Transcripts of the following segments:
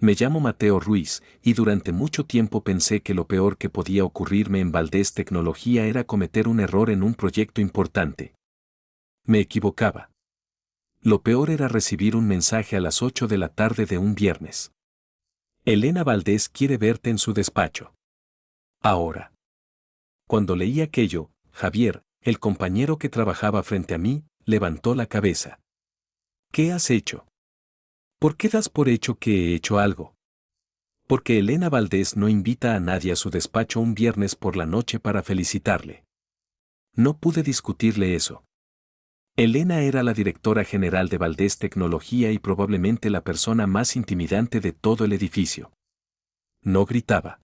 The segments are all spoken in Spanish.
Me llamo Mateo Ruiz, y durante mucho tiempo pensé que lo peor que podía ocurrirme en Valdés Tecnología era cometer un error en un proyecto importante. Me equivocaba. Lo peor era recibir un mensaje a las 8 de la tarde de un viernes. Elena Valdés quiere verte en su despacho. Ahora. Cuando leí aquello, Javier, el compañero que trabajaba frente a mí, levantó la cabeza. ¿Qué has hecho? ¿Por qué das por hecho que he hecho algo? Porque Elena Valdés no invita a nadie a su despacho un viernes por la noche para felicitarle. No pude discutirle eso. Elena era la directora general de Valdés Tecnología y probablemente la persona más intimidante de todo el edificio. No gritaba.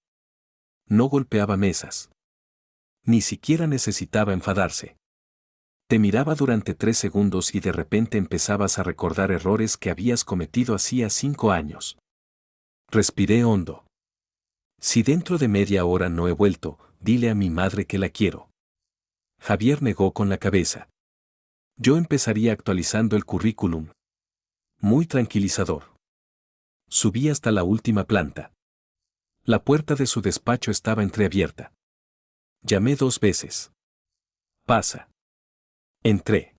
No golpeaba mesas. Ni siquiera necesitaba enfadarse. Te miraba durante 3 segundos y de repente empezabas a recordar errores que habías cometido hacía 5 años. Respiré hondo. Si dentro de media hora no he vuelto, dile a mi madre que la quiero. Javier negó con la cabeza. Yo empezaría actualizando el currículum. Muy tranquilizador. Subí hasta la última planta. La puerta de su despacho estaba entreabierta. Llamé 2 veces. Pasa. Entré.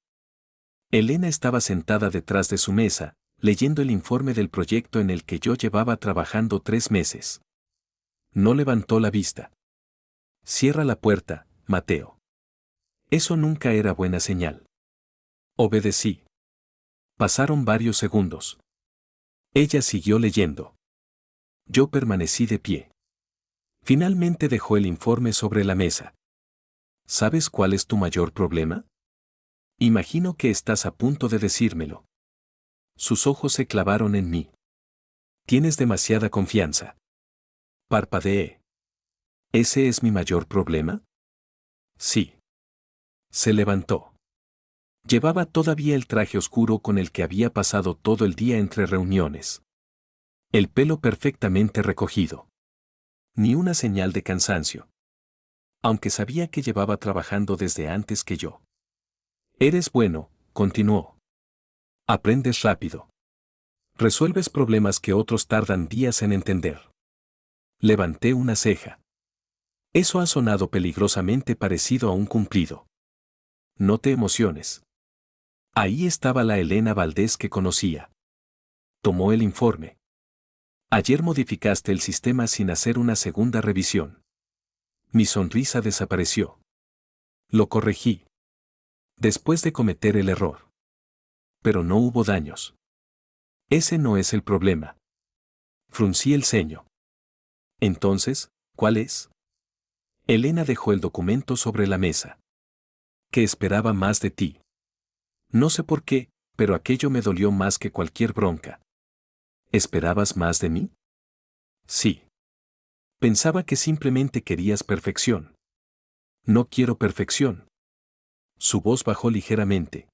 Elena estaba sentada detrás de su mesa, leyendo el informe del proyecto en el que yo llevaba trabajando 3 meses. No levantó la vista. Cierra la puerta, Mateo. Eso nunca era buena señal. Obedecí. Pasaron varios segundos. Ella siguió leyendo. Yo permanecí de pie. Finalmente dejó el informe sobre la mesa. ¿Sabes cuál es tu mayor problema? Imagino que estás a punto de decírmelo. Sus ojos se clavaron en mí. Tienes demasiada confianza. Parpadeé. ¿Ese es mi mayor problema? Sí. Se levantó. Llevaba todavía el traje oscuro con el que había pasado todo el día entre reuniones. El pelo perfectamente recogido. Ni una señal de cansancio. Aunque sabía que llevaba trabajando desde antes que yo. Eres bueno, continuó. Aprendes rápido. Resuelves problemas que otros tardan días en entender. Levanté una ceja. Eso ha sonado peligrosamente parecido a un cumplido. No te emociones. Ahí estaba la Elena Valdés que conocía. Tomó el informe. Ayer modificaste el sistema sin hacer una segunda revisión. Mi sonrisa desapareció. Lo corregí. Después de cometer el error. Pero no hubo daños. Ese no es el problema. Fruncí el ceño. Entonces, ¿cuál es? Elena dejó el documento sobre la mesa. Que esperaba más de ti. No sé por qué, pero aquello me dolió más que cualquier bronca. ¿Esperabas más de mí? Sí. Pensaba que simplemente querías perfección. No quiero perfección. Su voz bajó ligeramente.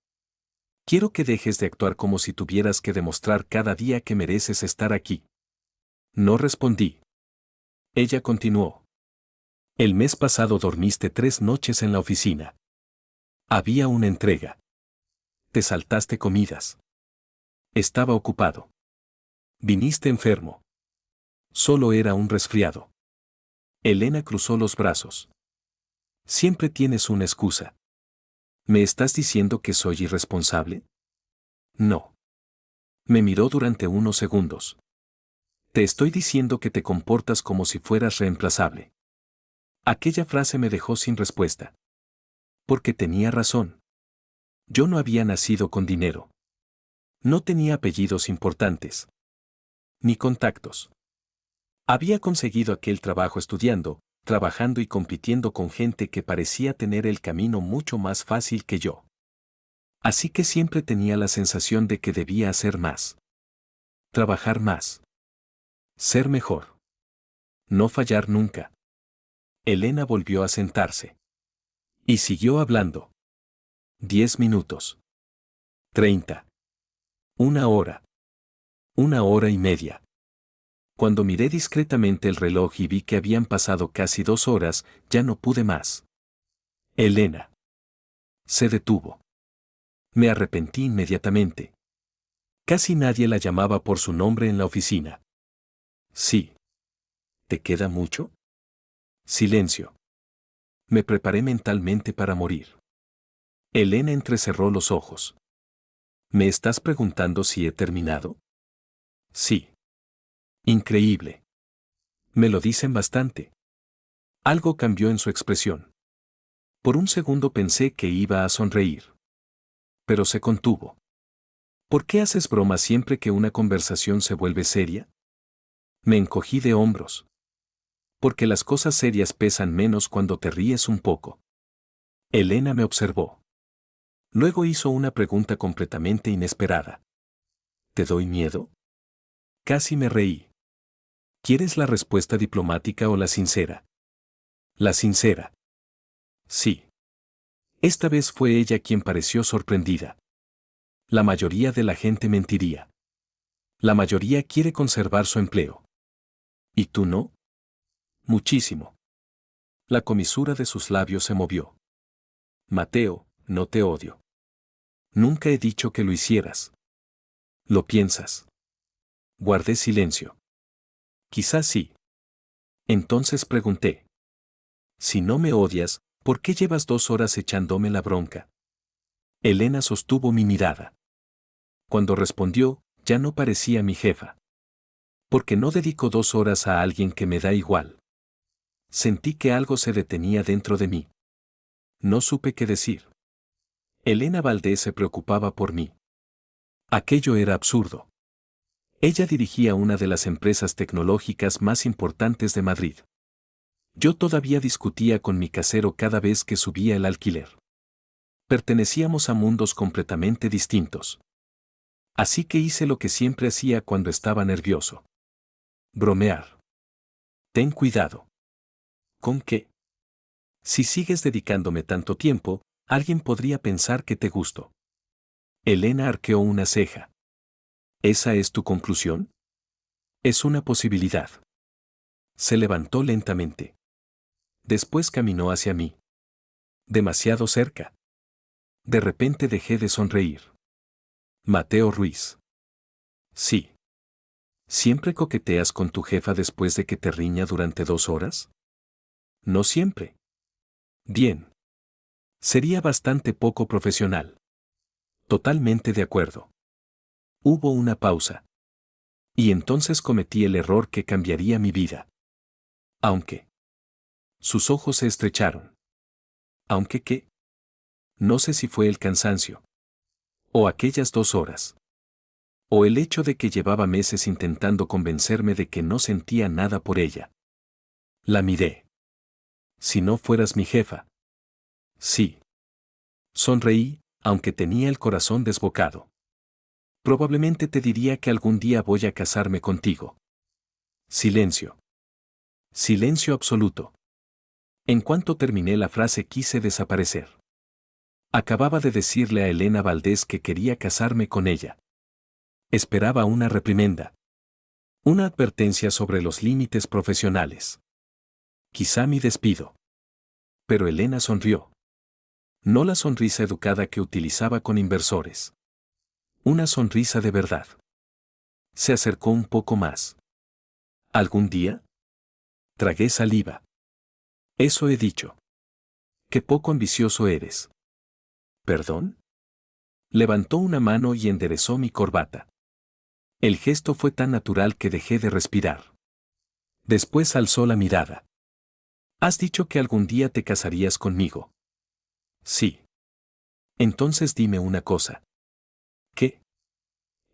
Quiero que dejes de actuar como si tuvieras que demostrar cada día que mereces estar aquí. No respondí. Ella continuó. El mes pasado dormiste 3 noches en la oficina. Había una entrega. Te saltaste comidas. Estaba ocupado. Viniste enfermo. Solo era un resfriado. Elena cruzó los brazos. Siempre tienes una excusa. ¿Me estás diciendo que soy irresponsable? No. Me miró durante unos segundos. Te estoy diciendo que te comportas como si fueras reemplazable. Aquella frase me dejó sin respuesta. Porque tenía razón. Yo no había nacido con dinero. No tenía apellidos importantes. Ni contactos. Había conseguido aquel trabajo estudiando, trabajando y compitiendo con gente que parecía tener el camino mucho más fácil que yo. Así que siempre tenía la sensación de que debía hacer más. Trabajar más. Ser mejor. No fallar nunca. Elena volvió a sentarse. Y siguió hablando. 10 minutos. 30. 1 hora. 1 hora y media. Cuando miré discretamente el reloj y vi que habían pasado casi 2 horas, ya no pude más. Elena. Se detuvo. Me arrepentí inmediatamente. Casi nadie la llamaba por su nombre en la oficina. Sí. ¿Te queda mucho? Silencio. Me preparé mentalmente para morir. Elena entrecerró los ojos. ¿Me estás preguntando si he terminado? Sí. Increíble. Me lo dicen bastante. Algo cambió en su expresión. Por un segundo pensé que iba a sonreír. Pero se contuvo. ¿Por qué haces broma siempre que una conversación se vuelve seria? Me encogí de hombros. Porque las cosas serias pesan menos cuando te ríes un poco. Elena me observó. Luego hizo una pregunta completamente inesperada. ¿Te doy miedo? Casi me reí. ¿Quieres la respuesta diplomática o la sincera? La sincera. Sí. Esta vez fue ella quien pareció sorprendida. La mayoría de la gente mentiría. La mayoría quiere conservar su empleo. ¿Y tú no? Muchísimo. La comisura de sus labios se movió. Mateo, no te odio. Nunca he dicho que lo hicieras. ¿Lo piensas? Guardé silencio. Quizás sí. Entonces pregunté. Si no me odias, ¿por qué llevas 2 horas echándome la bronca? Elena sostuvo mi mirada. Cuando respondió, ya no parecía mi jefa. Porque no dedico 2 horas a alguien que me da igual. Sentí que algo se detenía dentro de mí. No supe qué decir. Elena Valdés se preocupaba por mí. Aquello era absurdo. Ella dirigía una de las empresas tecnológicas más importantes de Madrid. Yo todavía discutía con mi casero cada vez que subía el alquiler. Pertenecíamos a mundos completamente distintos. Así que hice lo que siempre hacía cuando estaba nervioso. Bromear. Ten cuidado. ¿Con qué? Si sigues dedicándome tanto tiempo, alguien podría pensar que te gusto. Elena arqueó una ceja. ¿Esa es tu conclusión? Es una posibilidad. Se levantó lentamente. Después caminó hacia mí. Demasiado cerca. De repente dejé de sonreír. Mateo Ruiz. Sí. ¿Siempre coqueteas con tu jefa después de que te riña durante 2 horas? No siempre. Bien. Sería bastante poco profesional. Totalmente de acuerdo. Hubo una pausa. Y entonces cometí el error que cambiaría mi vida. Aunque. Sus ojos se estrecharon. ¿Aunque qué? No sé si fue el cansancio. O aquellas 2 horas. O el hecho de que llevaba meses intentando convencerme de que no sentía nada por ella. La miré. Si no fueras mi jefa. Sí. Sonreí, aunque tenía el corazón desbocado. Probablemente te diría que algún día voy a casarme contigo. Silencio. Silencio absoluto. En cuanto terminé la frase quise desaparecer. Acababa de decirle a Elena Valdés que quería casarme con ella. Esperaba una reprimenda. Una advertencia sobre los límites profesionales. Quizá mi despido. Pero Elena sonrió. No la sonrisa educada que utilizaba con inversores. Una sonrisa de verdad. Se acercó un poco más. ¿Algún día? Tragué saliva. Eso he dicho. Qué poco ambicioso eres. ¿Perdón? Levantó una mano y enderezó mi corbata. El gesto fue tan natural que dejé de respirar. Después alzó la mirada. Has dicho que algún día te casarías conmigo. Sí. Entonces dime una cosa. ¿Qué?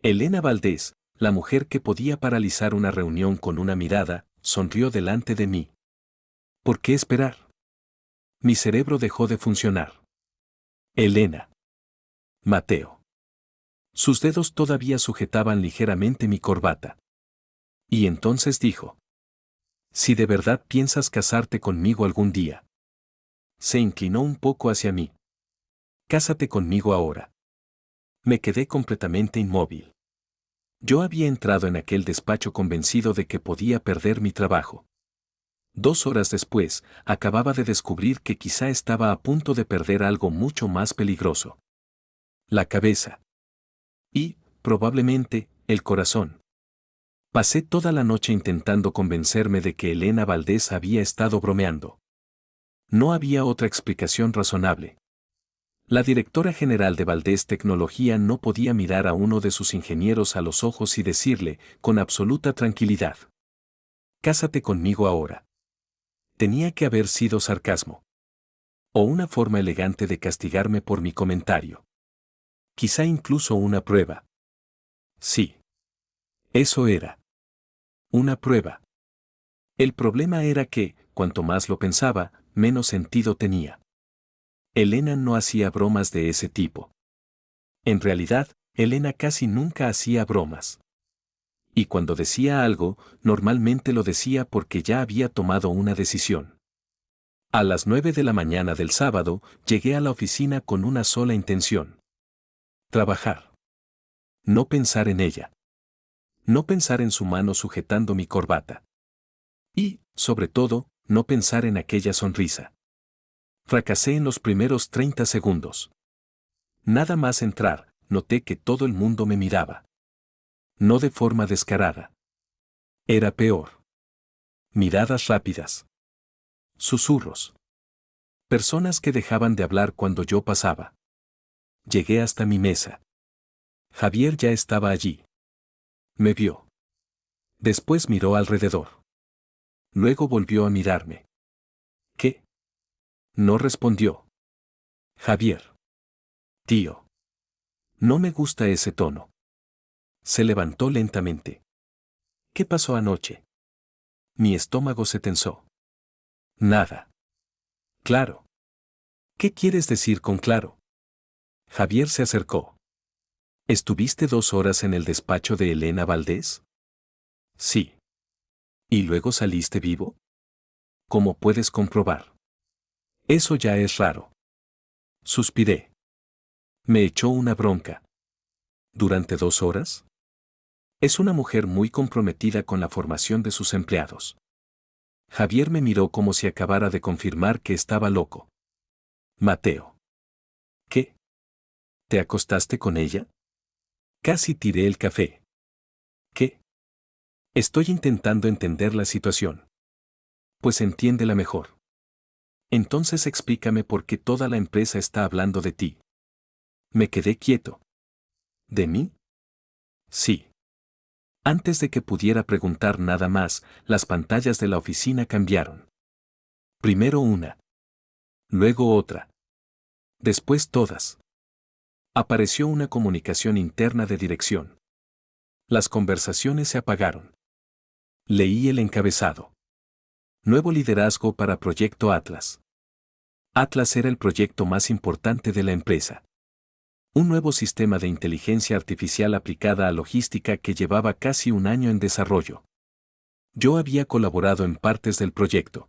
Elena Valdés, la mujer que podía paralizar una reunión con una mirada, sonrió delante de mí. ¿Por qué esperar? Mi cerebro dejó de funcionar. Elena. Mateo. Sus dedos todavía sujetaban ligeramente mi corbata. Y entonces dijo. Si de verdad piensas casarte conmigo algún día. Se inclinó un poco hacia mí. Cásate conmigo ahora. Me quedé completamente inmóvil. Yo había entrado en aquel despacho convencido de que podía perder mi trabajo. 2 horas después, acababa de descubrir que quizá estaba a punto de perder algo mucho más peligroso. La cabeza. Y, probablemente, el corazón. Pasé toda la noche intentando convencerme de que Elena Valdés había estado bromeando. No había otra explicación razonable. La directora general de Valdés Tecnología no podía mirar a uno de sus ingenieros a los ojos y decirle, con absoluta tranquilidad: «Cásate conmigo ahora». Tenía que haber sido sarcasmo. O una forma elegante de castigarme por mi comentario. Quizá incluso una prueba. Sí. Eso era. Una prueba. El problema era que, cuanto más lo pensaba, menos sentido tenía. Elena no hacía bromas de ese tipo. En realidad, Elena casi nunca hacía bromas. Y cuando decía algo, normalmente lo decía porque ya había tomado una decisión. A las 9 de la mañana del sábado, llegué a la oficina con una sola intención: trabajar. No pensar en ella. No pensar en su mano sujetando mi corbata. Y, sobre todo, no pensar en aquella sonrisa. Fracasé en los primeros 30 segundos. Nada más entrar, noté que todo el mundo me miraba. No de forma descarada. Era peor. Miradas rápidas. Susurros. Personas que dejaban de hablar cuando yo pasaba. Llegué hasta mi mesa. Javier ya estaba allí. Me vio. Después miró alrededor. Luego volvió a mirarme. ¿Qué? No respondió. Javier. Tío. No me gusta ese tono. Se levantó lentamente. ¿Qué pasó anoche? Mi estómago se tensó. Nada. Claro. ¿Qué quieres decir con claro? Javier se acercó. ¿Estuviste 2 horas en el despacho de Elena Valdés? Sí. ¿Y luego saliste vivo? ¿Cómo puedes comprobar? Eso ya es raro. Suspiré. Me echó una bronca. ¿Durante 2 horas? Es una mujer muy comprometida con la formación de sus empleados. Javier me miró como si acabara de confirmar que estaba loco. Mateo. ¿Qué? ¿Te acostaste con ella? Casi tiré el café. ¿Qué? Estoy intentando entender la situación. Pues entiéndela mejor. Entonces explícame por qué toda la empresa está hablando de ti. Me quedé quieto. ¿De mí? Sí. Antes de que pudiera preguntar nada más, las pantallas de la oficina cambiaron. Primero una. Luego otra. Después todas. Apareció una comunicación interna de dirección. Las conversaciones se apagaron. Leí el encabezado. Nuevo liderazgo para Proyecto Atlas. Atlas era el proyecto más importante de la empresa. Un nuevo sistema de inteligencia artificial aplicada a logística que llevaba casi un año en desarrollo. Yo había colaborado en partes del proyecto,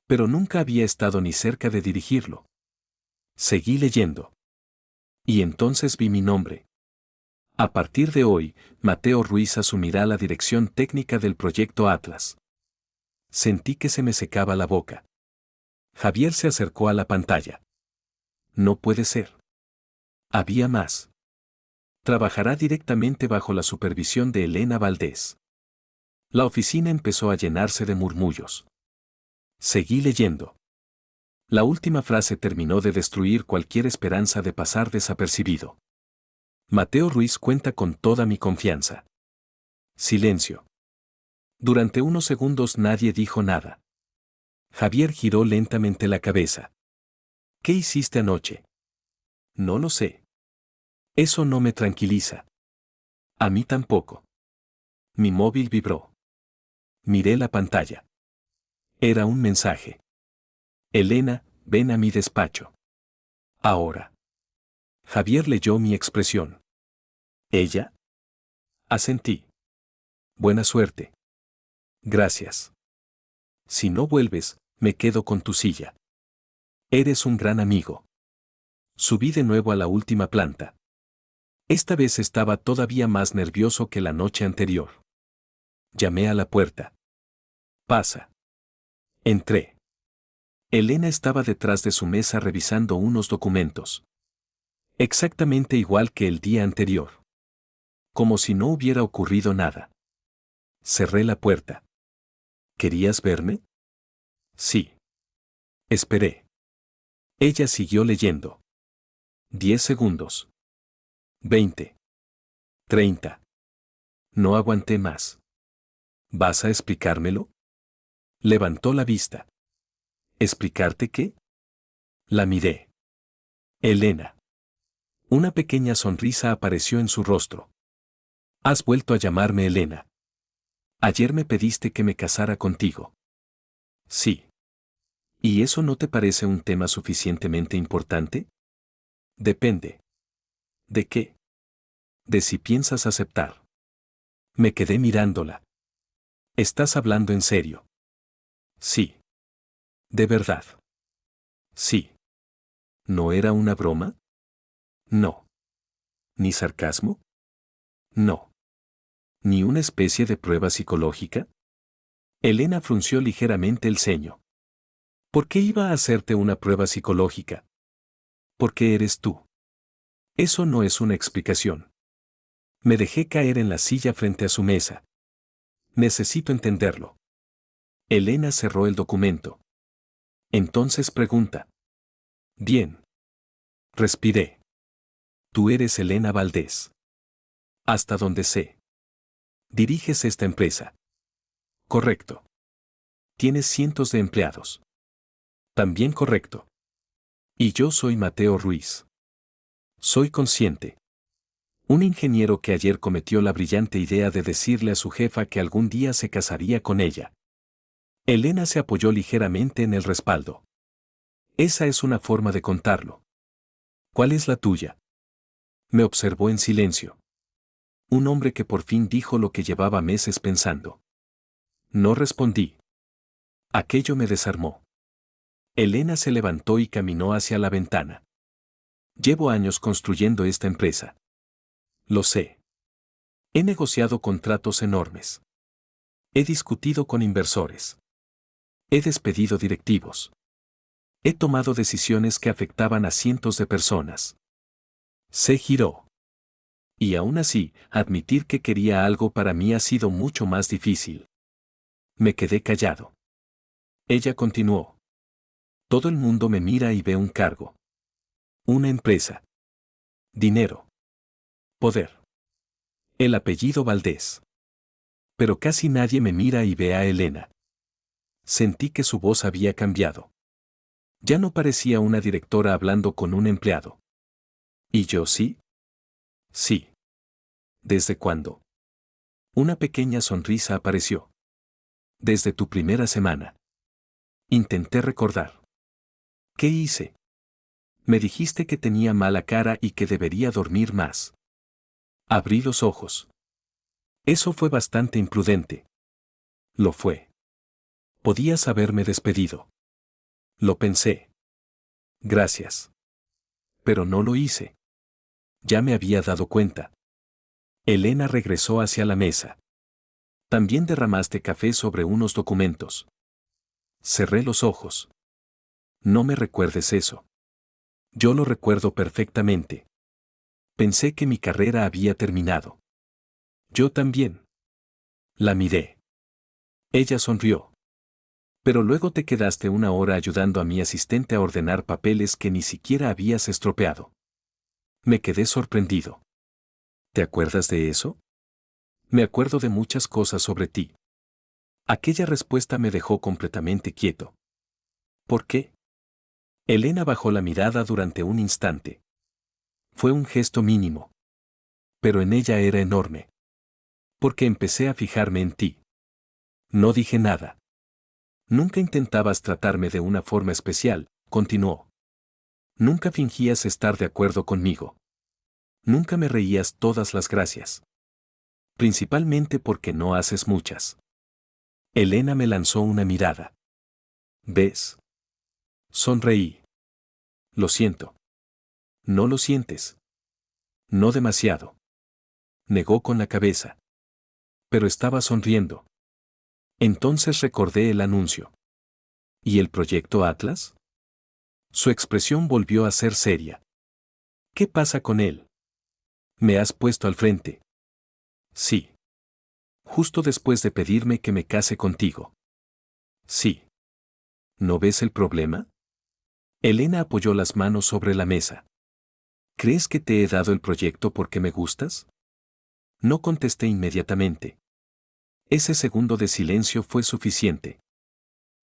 pero nunca había estado ni cerca de dirigirlo. Seguí leyendo. Y entonces vi mi nombre. A partir de hoy, Mateo Ruiz asumirá la dirección técnica del proyecto Atlas. Sentí que se me secaba la boca. Javier se acercó a la pantalla. No puede ser. Había más. Trabajará directamente bajo la supervisión de Elena Valdés. La oficina empezó a llenarse de murmullos. Seguí leyendo. La última frase terminó de destruir cualquier esperanza de pasar desapercibido. Mateo Ruiz cuenta con toda mi confianza. Silencio. Durante unos segundos nadie dijo nada. Javier giró lentamente la cabeza. ¿Qué hiciste anoche? No lo sé. Eso no me tranquiliza. A mí tampoco. Mi móvil vibró. Miré la pantalla. Era un mensaje. Elena, ven a mi despacho. Ahora. Javier leyó mi expresión. ¿Ella? Asentí. Buena suerte. Gracias. Si no vuelves, me quedo con tu silla. Eres un gran amigo. Subí de nuevo a la última planta. Esta vez estaba todavía más nervioso que la noche anterior. Llamé a la puerta. Pasa. Entré. Elena estaba detrás de su mesa revisando unos documentos. Exactamente igual que el día anterior. Como si no hubiera ocurrido nada. Cerré la puerta. ¿Querías verme? Sí. Esperé. Ella siguió leyendo. 10 segundos. 20. 30. No aguanté más. ¿Vas a explicármelo? Levantó la vista. ¿Explicarte qué? La miré. Elena. Una pequeña sonrisa apareció en su rostro. Has vuelto a llamarme Elena. Ayer me pediste que me casara contigo. Sí. ¿Y eso no te parece un tema suficientemente importante? Depende. ¿De qué? De si piensas aceptar. Me quedé mirándola. ¿Estás hablando en serio? Sí. ¿De verdad? Sí. ¿No era una broma? No. ¿Ni sarcasmo? No. ¿Ni una especie de prueba psicológica? Elena frunció ligeramente el ceño. ¿Por qué iba a hacerte una prueba psicológica? Porque eres tú. Eso no es una explicación. Me dejé caer en la silla frente a su mesa. Necesito entenderlo. Elena cerró el documento. Entonces pregunta. Bien. Respiré. Tú eres Elena Valdés. Hasta donde sé. Diriges esta empresa. Correcto. Tienes cientos de empleados. También correcto. Y yo soy Mateo Ruiz. Soy consciente. Un ingeniero que ayer cometió la brillante idea de decirle a su jefa que algún día se casaría con ella. Elena se apoyó ligeramente en el respaldo. Esa es una forma de contarlo. ¿Cuál es la tuya? Me observó en silencio. Un hombre que por fin dijo lo que llevaba meses pensando. No respondí. Aquello me desarmó. Elena se levantó y caminó hacia la ventana. Llevo años construyendo esta empresa. Lo sé. He negociado contratos enormes. He discutido con inversores. He despedido directivos. He tomado decisiones que afectaban a cientos de personas. Se giró. Y aún así, admitir que quería algo para mí ha sido mucho más difícil. Me quedé callado. Ella continuó. Todo el mundo me mira y ve un cargo. Una empresa. Dinero. Poder. El apellido Valdés. Pero casi nadie me mira y ve a Elena. Sentí que su voz había cambiado. Ya no parecía una directora hablando con un empleado. ¿Y yo sí? Sí. ¿Desde cuándo? Una pequeña sonrisa apareció. Desde tu primera semana. Intenté recordar. ¿Qué hice? Me dijiste que tenía mala cara y que debería dormir más. Abrí los ojos. Eso fue bastante imprudente. Lo fue. Podías haberme despedido. Lo pensé. Gracias. Pero no lo hice. Ya me había dado cuenta. Elena regresó hacia la mesa. También derramaste café sobre unos documentos. Cerré los ojos. No me recuerdes eso. Yo lo recuerdo perfectamente. Pensé que mi carrera había terminado. Yo también. La miré. Ella sonrió. Pero luego te quedaste una hora ayudando a mi asistente a ordenar papeles que ni siquiera habías estropeado. Me quedé sorprendido. ¿Te acuerdas de eso? Me acuerdo de muchas cosas sobre ti. Aquella respuesta me dejó completamente quieto. ¿Por qué? Elena bajó la mirada durante un instante. Fue un gesto mínimo. Pero en ella era enorme. Porque empecé a fijarme en ti. No dije nada. Nunca intentabas tratarme de una forma especial, continuó. Nunca fingías estar de acuerdo conmigo. Nunca me reías todas las gracias. Principalmente porque no haces muchas. Elena me lanzó una mirada. ¿Ves? Sonreí. Lo siento. No lo sientes. No demasiado. Negó con la cabeza. Pero estaba sonriendo. Entonces recordé el anuncio. ¿Y el proyecto Atlas? Su expresión volvió a ser seria. ¿Qué pasa con él? Me has puesto al frente. Sí. Justo después de pedirme que me case contigo. Sí. ¿No ves el problema? Elena apoyó las manos sobre la mesa. ¿Crees que te he dado el proyecto porque me gustas? No contesté inmediatamente. Ese segundo de silencio fue suficiente.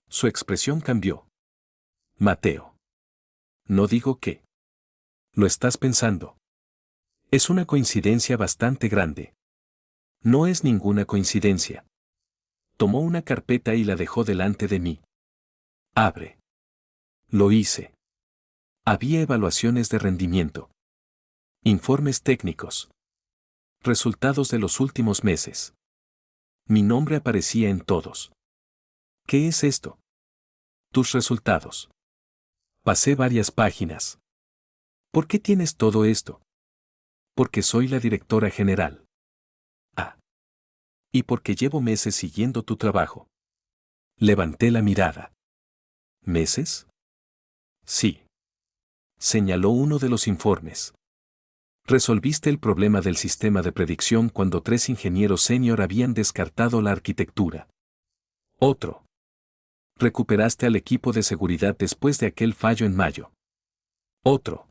Su expresión cambió. Mateo. No digo que. Lo estás pensando. Es una coincidencia bastante grande. No es ninguna coincidencia. Tomó una carpeta y la dejó delante de mí. Abre. Lo hice. Había evaluaciones de rendimiento. Informes técnicos. Resultados de los últimos meses. Mi nombre aparecía en todos. ¿Qué es esto? Tus resultados. Pasé varias páginas. ¿Por qué tienes todo esto? Porque soy la directora general. Ah. Y porque llevo meses siguiendo tu trabajo. Levanté la mirada. ¿Meses? Sí. Señaló uno de los informes. Resolviste el problema del sistema de predicción cuando 3 ingenieros senior habían descartado la arquitectura. Otro. Recuperaste al equipo de seguridad después de aquel fallo en mayo. Otro.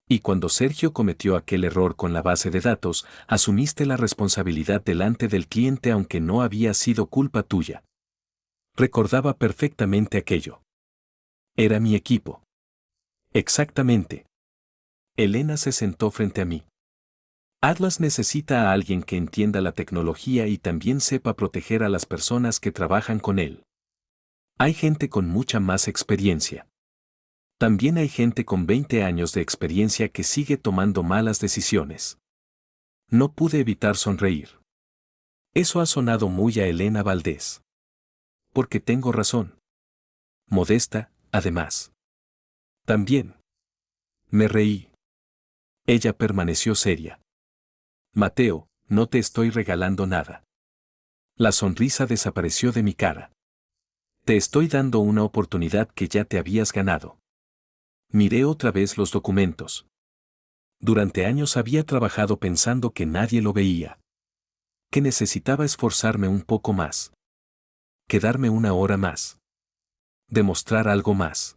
Y cuando Sergio cometió aquel error con la base de datos, asumiste la responsabilidad delante del cliente aunque no había sido culpa tuya. Recordaba perfectamente aquello. Era mi equipo. Exactamente. Elena se sentó frente a mí. Atlas necesita a alguien que entienda la tecnología y también sepa proteger a las personas que trabajan con él. Hay gente con mucha más experiencia. También hay gente con 20 años de experiencia que sigue tomando malas decisiones. No pude evitar sonreír. Eso ha sonado muy a Elena Valdés. Porque tengo razón. Modesta, además. También. Me reí. Ella permaneció seria. Mateo, no te estoy regalando nada. La sonrisa desapareció de mi cara. Te estoy dando una oportunidad que ya te habías ganado. Miré otra vez los documentos. Durante años había trabajado pensando que nadie lo veía. Que necesitaba esforzarme un poco más. Quedarme una hora más. Demostrar algo más.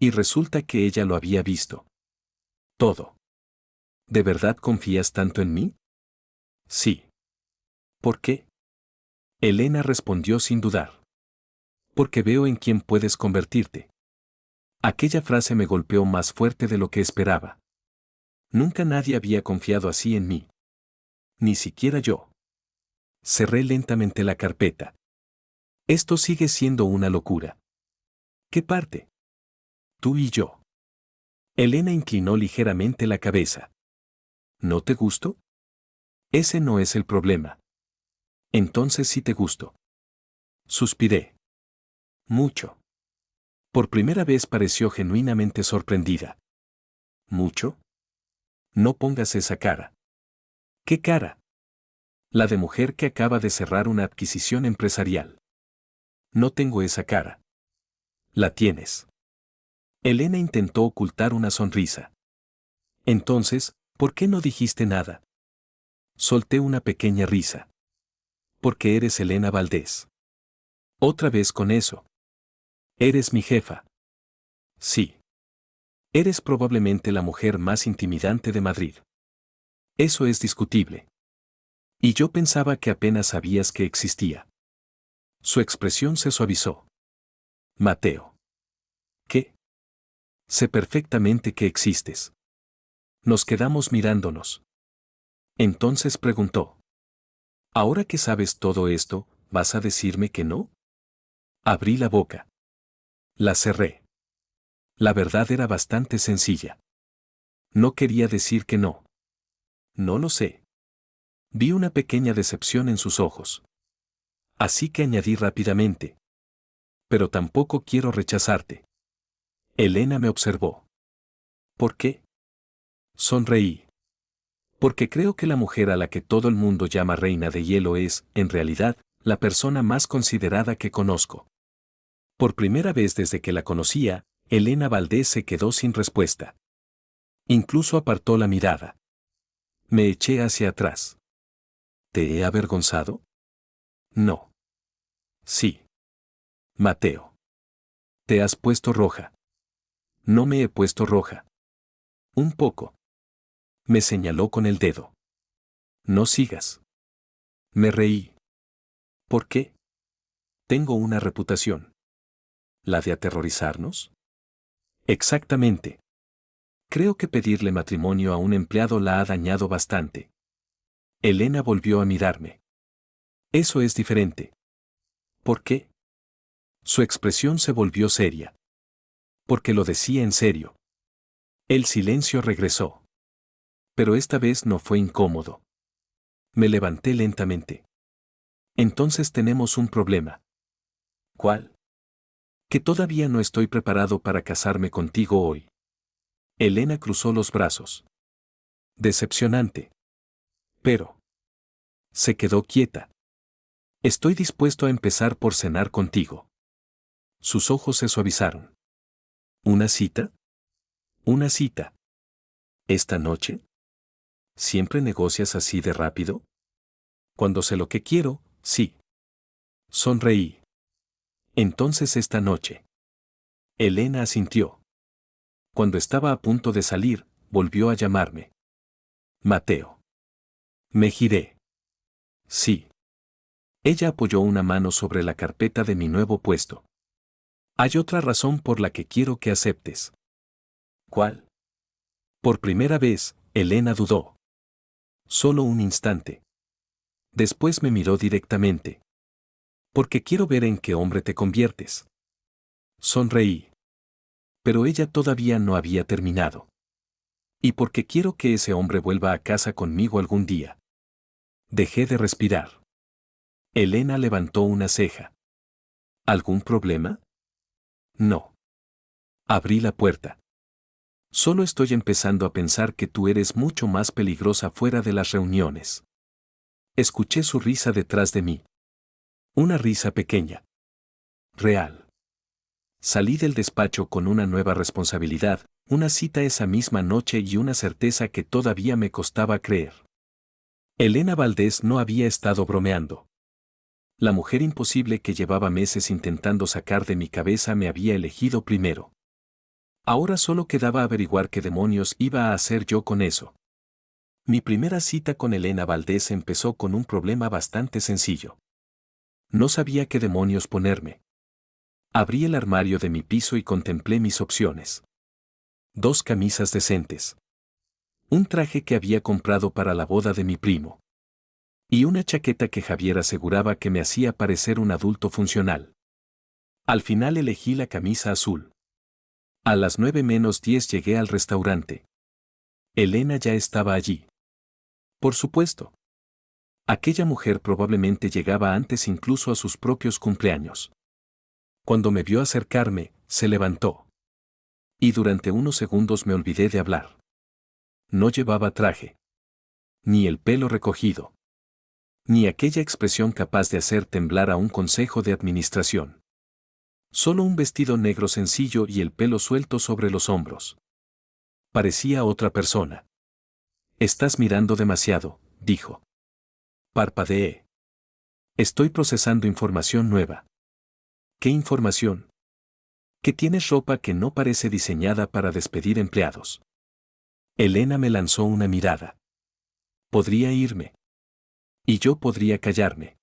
Y resulta que ella lo había visto. Todo. ¿De verdad confías tanto en mí? Sí. ¿Por qué? Elena respondió sin dudar. Porque veo en quién puedes convertirte. Aquella frase me golpeó más fuerte de lo que esperaba. Nunca nadie había confiado así en mí. Ni siquiera yo. Cerré lentamente la carpeta. Esto sigue siendo una locura. ¿Qué parte? Tú y yo. Elena inclinó ligeramente la cabeza. ¿No te gusto? Ese no es el problema. Entonces sí te gusto. Suspiré. Mucho. Por primera vez pareció genuinamente sorprendida. ¿Mucho? No pongas esa cara. ¿Qué cara? La de mujer que acaba de cerrar una adquisición empresarial. No tengo esa cara. La tienes. Elena intentó ocultar una sonrisa. Entonces, ¿por qué no dijiste nada? Solté una pequeña risa. Porque eres Elena Valdés. Otra vez con eso. Eres mi jefa. Sí. Eres probablemente la mujer más intimidante de Madrid. Eso es discutible. Y yo pensaba que apenas sabías que existía. Su expresión se suavizó. Mateo. ¿Qué? Sé perfectamente que existes. Nos quedamos mirándonos. Entonces preguntó. Ahora que sabes todo esto, ¿vas a decirme que no? Abrí la boca. La cerré. La verdad era bastante sencilla. No quería decir que no. No lo sé. Vi una pequeña decepción en sus ojos. Así que añadí rápidamente. Pero tampoco quiero rechazarte. Elena me observó. ¿Por qué? Sonreí. Porque creo que la mujer a la que todo el mundo llama reina de hielo es, en realidad, la persona más considerada que conozco. Por primera vez desde que la conocía, Elena Valdés se quedó sin respuesta. Incluso apartó la mirada. Me eché hacia atrás. ¿Te he avergonzado? No. Sí. Mateo. ¿Te has puesto roja? No me he puesto roja. Un poco. Me señaló con el dedo. No sigas. Me reí. ¿Por qué? Tengo una reputación. ¿La de aterrorizarnos? Exactamente. Creo que pedirle matrimonio a un empleado la ha dañado bastante. Elena volvió a mirarme. Eso es diferente. ¿Por qué? Su expresión se volvió seria. Porque lo decía en serio. El silencio regresó. Pero esta vez no fue incómodo. Me levanté lentamente. Entonces tenemos un problema. ¿Cuál? Que todavía no estoy preparado para casarme contigo hoy. Elena cruzó los brazos. Decepcionante. Pero. Se quedó quieta. Estoy dispuesto a empezar por cenar contigo. Sus ojos se suavizaron. ¿Una cita? Una cita. ¿Esta noche? ¿Siempre negocias así de rápido? Cuando sé lo que quiero, sí. Sonreí. Entonces esta noche. Elena asintió. Cuando estaba a punto de salir, volvió a llamarme. Mateo. Me giré. Sí. Ella apoyó una mano sobre la carpeta de mi nuevo puesto. Hay otra razón por la que quiero que aceptes. ¿Cuál? Por primera vez, Elena dudó. Solo un instante. Después me miró directamente. Porque quiero ver en qué hombre te conviertes. Sonreí. Pero ella todavía no había terminado. Y porque quiero que ese hombre vuelva a casa conmigo algún día. Dejé de respirar. Elena levantó una ceja. ¿Algún problema? No. Abrí la puerta. Solo estoy empezando a pensar que tú eres mucho más peligrosa fuera de las reuniones. Escuché su risa detrás de mí. Una risa pequeña. Real. Salí del despacho con una nueva responsabilidad, una cita esa misma noche y una certeza que todavía me costaba creer. Elena Valdés no había estado bromeando. La mujer imposible que llevaba meses intentando sacar de mi cabeza me había elegido primero. Ahora solo quedaba averiguar qué demonios iba a hacer yo con eso. Mi primera cita con Elena Valdés empezó con un problema bastante sencillo. No sabía qué demonios ponerme. Abrí el armario de mi piso y contemplé mis opciones. 2 camisas decentes. Un traje que había comprado para la boda de mi primo. Y una chaqueta que Javier aseguraba que me hacía parecer un adulto funcional. Al final elegí la camisa azul. A las 9:10 llegué al restaurante. Elena ya estaba allí. Por supuesto. Aquella mujer probablemente llegaba antes incluso a sus propios cumpleaños. Cuando me vio acercarme, se levantó. Y durante unos segundos me olvidé de hablar. No llevaba traje. Ni el pelo recogido. Ni aquella expresión capaz de hacer temblar a un consejo de administración. Solo un vestido negro sencillo y el pelo suelto sobre los hombros. Parecía otra persona. Estás mirando demasiado, dijo. Parpadeé. Estoy procesando información nueva. ¿Qué información? Que tienes ropa que no parece diseñada para despedir empleados. Elena me lanzó una mirada. Podría irme. Y yo podría callarme.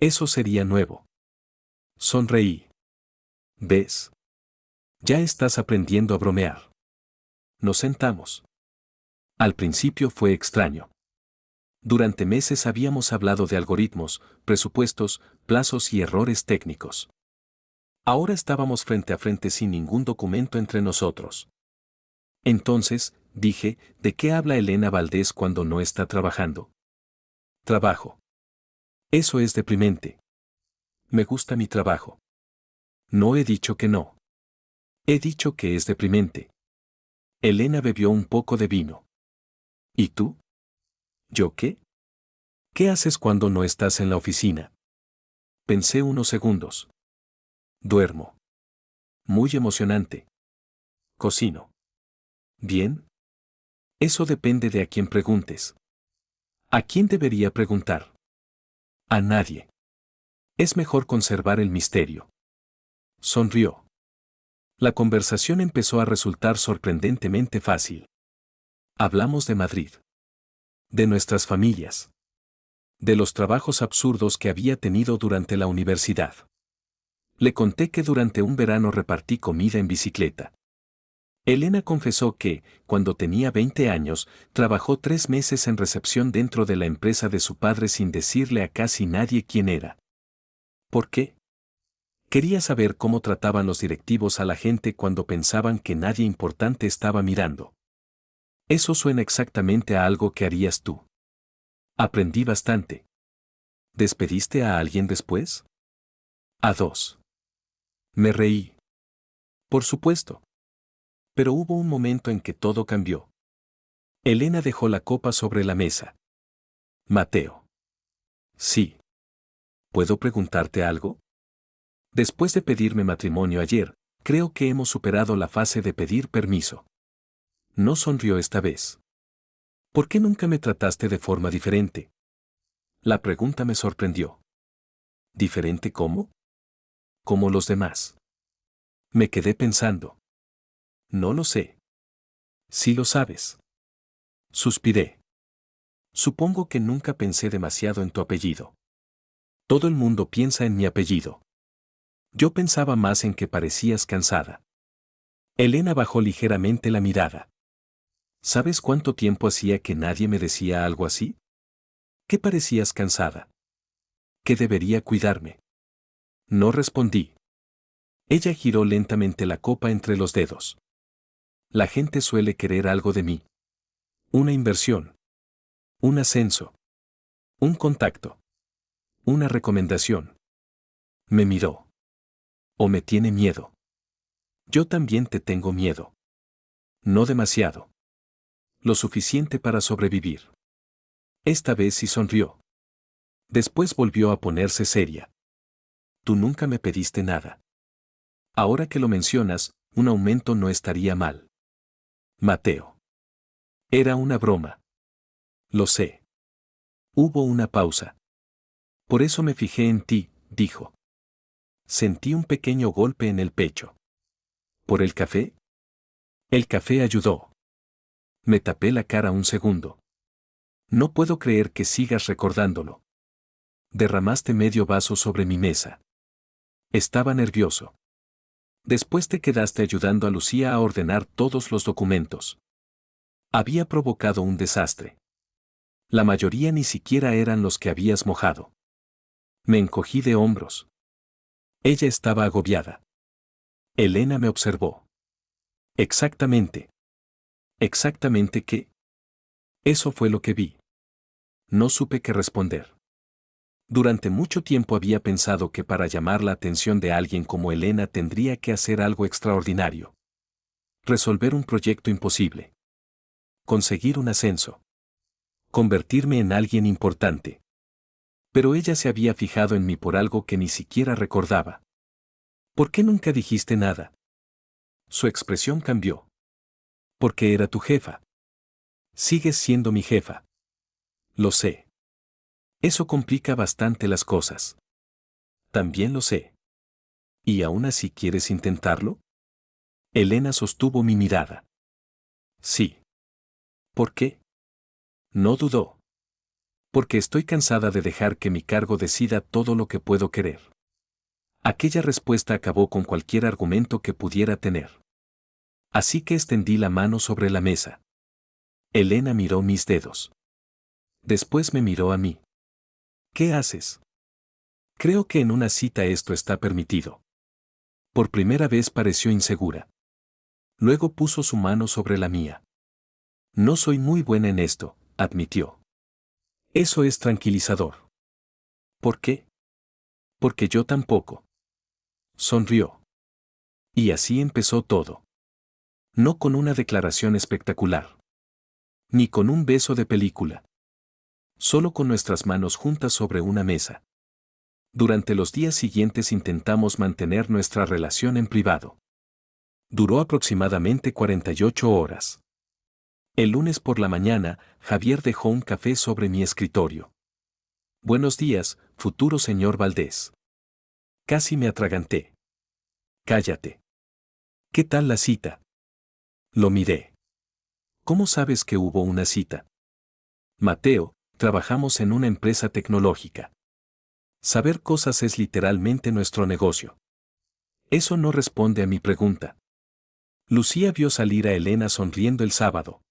Eso sería nuevo. Sonreí. ¿Ves? Ya estás aprendiendo a bromear. Nos sentamos. Al principio fue extraño. Durante meses habíamos hablado de algoritmos, presupuestos, plazos y errores técnicos. Ahora estábamos frente a frente sin ningún documento entre nosotros. Entonces, dije, ¿de qué habla Elena Valdés cuando no está trabajando? Trabajo. Eso es deprimente. Me gusta mi trabajo. No he dicho que no. He dicho que es deprimente. Elena bebió un poco de vino. ¿Y tú? ¿Yo qué? ¿Qué haces cuando no estás en la oficina? Pensé unos segundos. Duermo. Muy emocionante. Cocino. ¿Bien? Eso depende de a quién preguntes. ¿A quién debería preguntar? A nadie. Es mejor conservar el misterio. Sonrió. La conversación empezó a resultar sorprendentemente fácil. Hablamos de Madrid. De nuestras familias. De los trabajos absurdos que había tenido durante la universidad. Le conté que durante un verano repartí comida en bicicleta. Elena confesó que, cuando tenía 20 años, trabajó 3 meses en recepción dentro de la empresa de su padre sin decirle a casi nadie quién era. ¿Por qué? Quería saber cómo trataban los directivos a la gente cuando pensaban que nadie importante estaba mirando. Eso suena exactamente a algo que harías tú. Aprendí bastante. ¿Despediste a alguien después? A 2. Me reí. Por supuesto. Pero hubo un momento en que todo cambió. Elena dejó la copa sobre la mesa. Mateo. Sí. ¿Puedo preguntarte algo? Después de pedirme matrimonio ayer, creo que hemos superado la fase de pedir permiso. No sonrió esta vez. ¿Por qué nunca me trataste de forma diferente? La pregunta me sorprendió. ¿Diferente cómo? Como los demás. Me quedé pensando. No lo sé. Sí lo sabes. Suspiré. Supongo que nunca pensé demasiado en tu apellido. Todo el mundo piensa en mi apellido. Yo pensaba más en que parecías cansada. Elena bajó ligeramente la mirada. ¿Sabes cuánto tiempo hacía que nadie me decía algo así? ¿Qué parecías cansada? ¿Que debería cuidarme? No respondí. Ella giró lentamente la copa entre los dedos. La gente suele querer algo de mí. Una inversión. Un ascenso. Un contacto. Una recomendación. Me miró. ¿O me tiene miedo? Yo también te tengo miedo. No demasiado. Lo suficiente para sobrevivir. Esta vez sí sonrió. Después volvió a ponerse seria. Tú nunca me pediste nada. Ahora que lo mencionas, un aumento no estaría mal. Mateo. Era una broma. Lo sé. Hubo una pausa. Por eso me fijé en ti, dijo. Sentí un pequeño golpe en el pecho. ¿Por el café? El café ayudó. Me tapé la cara un segundo. No puedo creer que sigas recordándolo. Derramaste medio vaso sobre mi mesa. Estaba nervioso. Después te quedaste ayudando a Lucía a ordenar todos los documentos. Había provocado un desastre. La mayoría ni siquiera eran los que habías mojado. Me encogí de hombros. Ella estaba agobiada. Elena me observó. Exactamente. ¿Exactamente qué? Eso fue lo que vi. No supe qué responder. Durante mucho tiempo había pensado que para llamar la atención de alguien como Elena tendría que hacer algo extraordinario. Resolver un proyecto imposible. Conseguir un ascenso. Convertirme en alguien importante. Pero ella se había fijado en mí por algo que ni siquiera recordaba. ¿Por qué nunca dijiste nada? Su expresión cambió. Porque era tu jefa. Sigues siendo mi jefa. Lo sé. Eso complica bastante las cosas. También lo sé. ¿Y aún así quieres intentarlo? Elena sostuvo mi mirada. Sí. ¿Por qué? No dudó. Porque estoy cansada de dejar que mi cargo decida todo lo que puedo querer. Aquella respuesta acabó con cualquier argumento que pudiera tener. Así que extendí la mano sobre la mesa. Elena miró mis dedos. Después me miró a mí. ¿Qué haces? Creo que en una cita esto está permitido. Por primera vez pareció insegura. Luego puso su mano sobre la mía. No soy muy buena en esto, admitió. Eso es tranquilizador. ¿Por qué? Porque yo tampoco. Sonrió. Y así empezó todo. No con una declaración espectacular. Ni con un beso de película. Solo con nuestras manos juntas sobre una mesa. Durante los días siguientes intentamos mantener nuestra relación en privado. Duró aproximadamente 48 horas. El lunes por la mañana, Javier dejó un café sobre mi escritorio. Buenos días, futuro señor Valdés. Casi me atraganté. Cállate. ¿Qué tal la cita? Lo miré. ¿Cómo sabes que hubo una cita? Mateo, trabajamos en una empresa tecnológica. Saber cosas es literalmente nuestro negocio. Eso no responde a mi pregunta. Lucía vio salir a Elena sonriendo el sábado.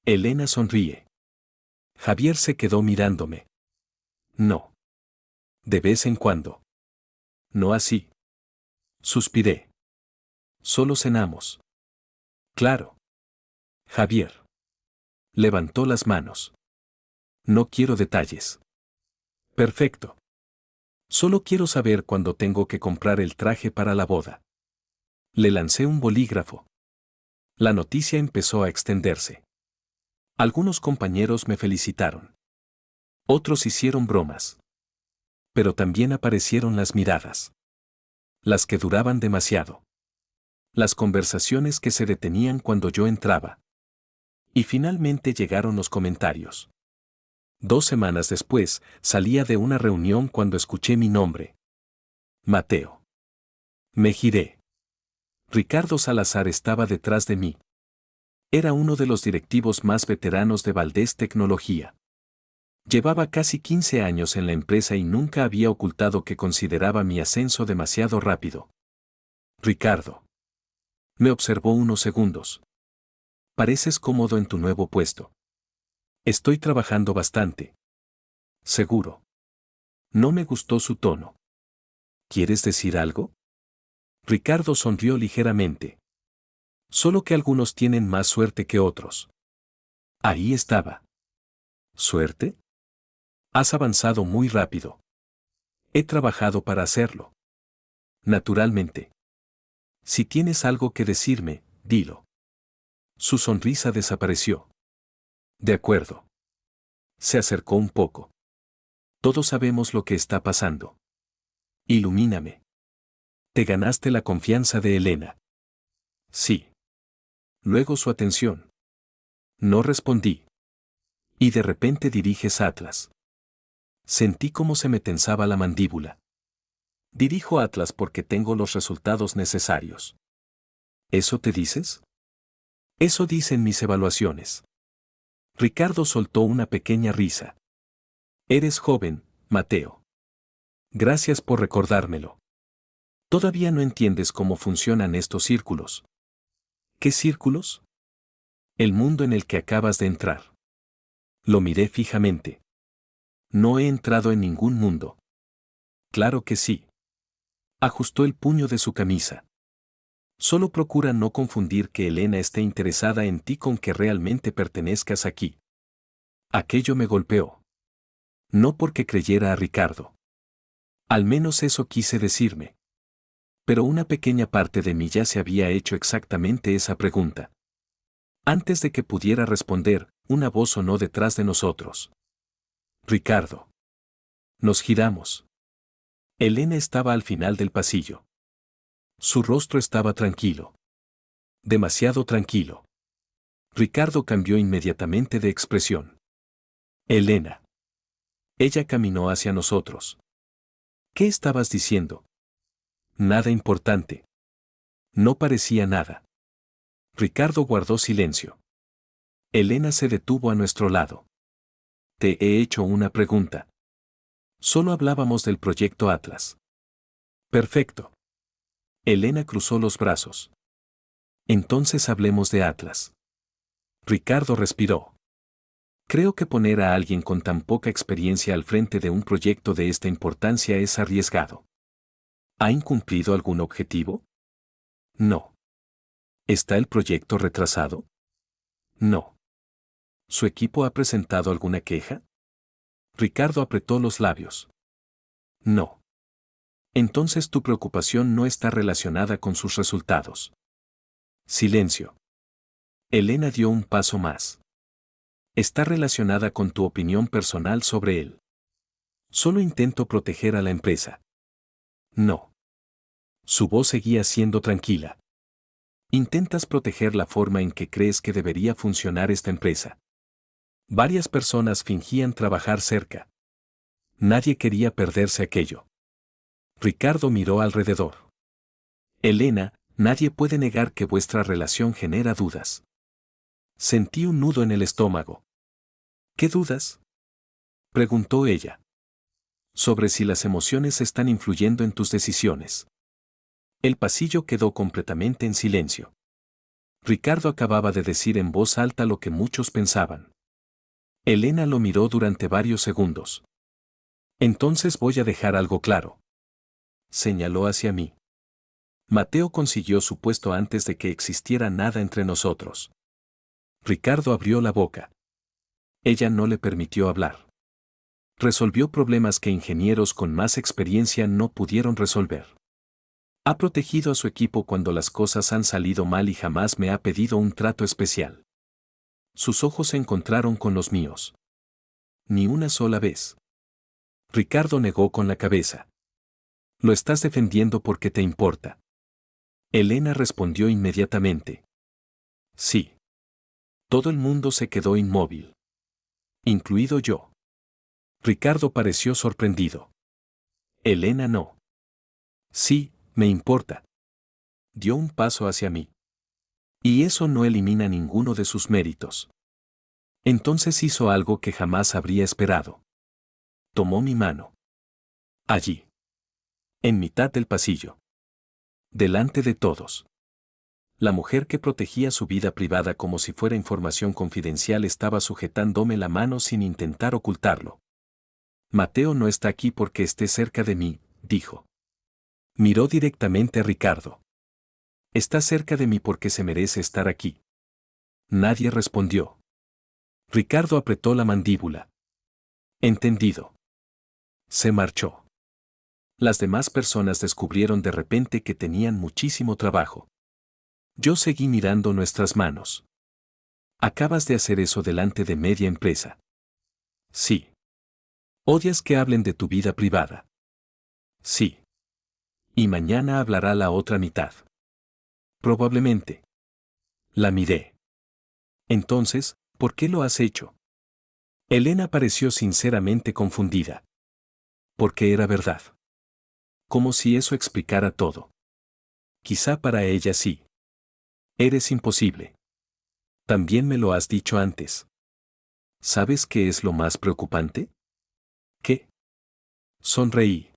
Elena sonríe. Javier se quedó mirándome. No. De vez en cuando. No así. Suspiré. Solo cenamos. Claro. Javier. Levantó las manos. No quiero detalles. Perfecto. Solo quiero saber cuándo tengo que comprar el traje para la boda. Le lancé un bolígrafo. La noticia empezó a extenderse. Algunos compañeros me felicitaron. Otros hicieron bromas. Pero también aparecieron las miradas. Las que duraban demasiado. Las conversaciones que se detenían cuando yo entraba. Y finalmente llegaron los comentarios. 2 semanas después, salía de una reunión cuando escuché mi nombre. Mateo. Me giré. Ricardo Salazar estaba detrás de mí. Era uno de los directivos más veteranos de Valdés Tecnología. Llevaba casi 15 años en la empresa y nunca había ocultado que consideraba mi ascenso demasiado rápido. Ricardo. Me observó unos segundos. Pareces cómodo en tu nuevo puesto. Estoy trabajando bastante. Seguro. No me gustó su tono. ¿Quieres decir algo? Ricardo sonrió ligeramente. Solo que algunos tienen más suerte que otros. Ahí estaba. ¿Suerte? Has avanzado muy rápido. He trabajado para hacerlo. Naturalmente. Si tienes algo que decirme, dilo. Su sonrisa desapareció. De acuerdo. Se acercó un poco. Todos sabemos lo que está pasando. Ilumíname. Te ganaste la confianza de Elena. Sí. Luego su atención. No respondí. Y de repente diriges Atlas. Sentí cómo se me tensaba la mandíbula. Dirijo Atlas porque tengo los resultados necesarios. ¿Eso te dices? Eso dicen mis evaluaciones. Ricardo soltó una pequeña risa. Eres joven, Mateo. Gracias por recordármelo. Todavía no entiendes cómo funcionan estos círculos. ¿Qué círculos? El mundo en el que acabas de entrar. Lo miré fijamente. No he entrado en ningún mundo. Claro que sí. Ajustó el puño de su camisa. Solo procura no confundir que Elena esté interesada en ti con que realmente pertenezcas aquí. Aquello me golpeó. No porque creyera a Ricardo. Al menos eso quise decirme. Pero una pequeña parte de mí ya se había hecho exactamente esa pregunta. Antes de que pudiera responder, una voz sonó detrás de nosotros. Ricardo. Nos giramos. Elena estaba al final del pasillo. Su rostro estaba tranquilo. Demasiado tranquilo. Ricardo cambió inmediatamente de expresión. Elena. Ella caminó hacia nosotros. ¿Qué estabas diciendo? Nada importante. No parecía nada. Ricardo guardó silencio. Elena se detuvo a nuestro lado. Te he hecho una pregunta. Solo hablábamos del proyecto Atlas. Perfecto. Elena cruzó los brazos. Entonces hablemos de Atlas. Ricardo respiró. Creo que poner a alguien con tan poca experiencia al frente de un proyecto de esta importancia es arriesgado. ¿Ha incumplido algún objetivo? No. ¿Está el proyecto retrasado? No. ¿Su equipo ha presentado alguna queja? Ricardo apretó los labios. No. Entonces tu preocupación no está relacionada con sus resultados. Silencio. Elena dio un paso más. Está relacionada con tu opinión personal sobre él. Solo intento proteger a la empresa. No. Su voz seguía siendo tranquila. Intentas proteger la forma en que crees que debería funcionar esta empresa. Varias personas fingían trabajar cerca. Nadie quería perderse aquello. Ricardo miró alrededor. Elena, nadie puede negar que vuestra relación genera dudas. Sentí un nudo en el estómago. ¿Qué dudas? Preguntó ella. Sobre si las emociones están influyendo en tus decisiones. El pasillo quedó completamente en silencio. Ricardo acababa de decir en voz alta lo que muchos pensaban. Elena lo miró durante varios segundos. Entonces voy a dejar algo claro. Señaló hacia mí. Mateo consiguió su puesto antes de que existiera nada entre nosotros. Ricardo abrió la boca. Ella no le permitió hablar. Resolvió problemas que ingenieros con más experiencia no pudieron resolver. Ha protegido a su equipo cuando las cosas han salido mal y jamás me ha pedido un trato especial. Sus ojos se encontraron con los míos. Ni una sola vez. Ricardo negó con la cabeza. Lo estás defendiendo porque te importa. Elena respondió inmediatamente. Sí. Todo el mundo se quedó inmóvil. Incluido yo. Ricardo pareció sorprendido. Elena no. Sí, me importa. Dio un paso hacia mí. Y eso no elimina ninguno de sus méritos. Entonces hizo algo que jamás habría esperado. Tomó mi mano. Allí. En mitad del pasillo. Delante de todos. La mujer que protegía su vida privada como si fuera información confidencial estaba sujetándome la mano sin intentar ocultarlo. Mateo no está aquí porque esté cerca de mí, dijo. Miró directamente a Ricardo. Está cerca de mí porque se merece estar aquí. Nadie respondió. Ricardo apretó la mandíbula. Entendido. Se marchó. Las demás personas descubrieron de repente que tenían muchísimo trabajo. Yo seguí mirando nuestras manos. Acabas de hacer eso delante de media empresa. Sí. ¿Odias que hablen de tu vida privada? Sí. Y mañana hablará la otra mitad. Probablemente. La miré. Entonces, ¿por qué lo has hecho? Elena pareció sinceramente confundida. Porque era verdad. Como si eso explicara todo. Quizá para ella sí. Eres imposible. También me lo has dicho antes. ¿Sabes qué es lo más preocupante? ¿Qué? Sonreí.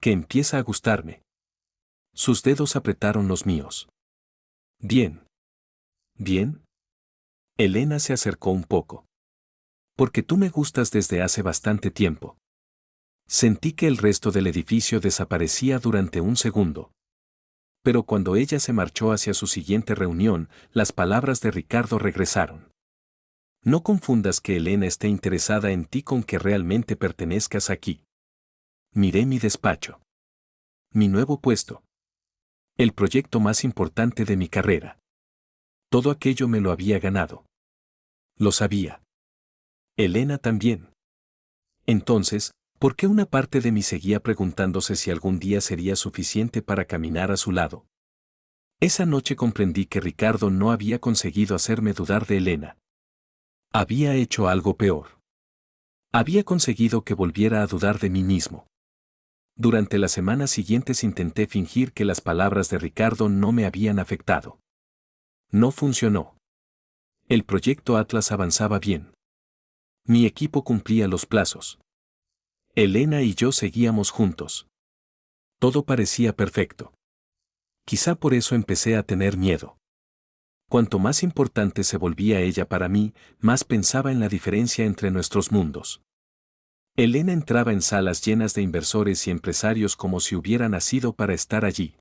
Que empieza a gustarme. Sus dedos apretaron los míos. Bien. ¿Bien? Elena se acercó un poco. Porque tú me gustas desde hace bastante tiempo. Sentí que el resto del edificio desaparecía durante un segundo. Pero cuando ella se marchó hacia su siguiente reunión, las palabras de Ricardo regresaron. No confundas que Elena esté interesada en ti con que realmente pertenezcas aquí. Miré mi despacho. Mi nuevo puesto. El proyecto más importante de mi carrera. Todo aquello me lo había ganado. Lo sabía. Elena también. Entonces, ¿por qué una parte de mí seguía preguntándose si algún día sería suficiente para caminar a su lado? Esa noche comprendí que Ricardo no había conseguido hacerme dudar de Elena. Había hecho algo peor. Había conseguido que volviera a dudar de mí mismo. Durante las semanas siguientes intenté fingir que las palabras de Ricardo no me habían afectado. No funcionó. El proyecto Atlas avanzaba bien. Mi equipo cumplía los plazos. Elena y yo seguíamos juntos. Todo parecía perfecto. Quizá por eso empecé a tener miedo. Cuanto más importante se volvía ella para mí, más pensaba en la diferencia entre nuestros mundos. Elena entraba en salas llenas de inversores y empresarios como si hubiera nacido para estar allí.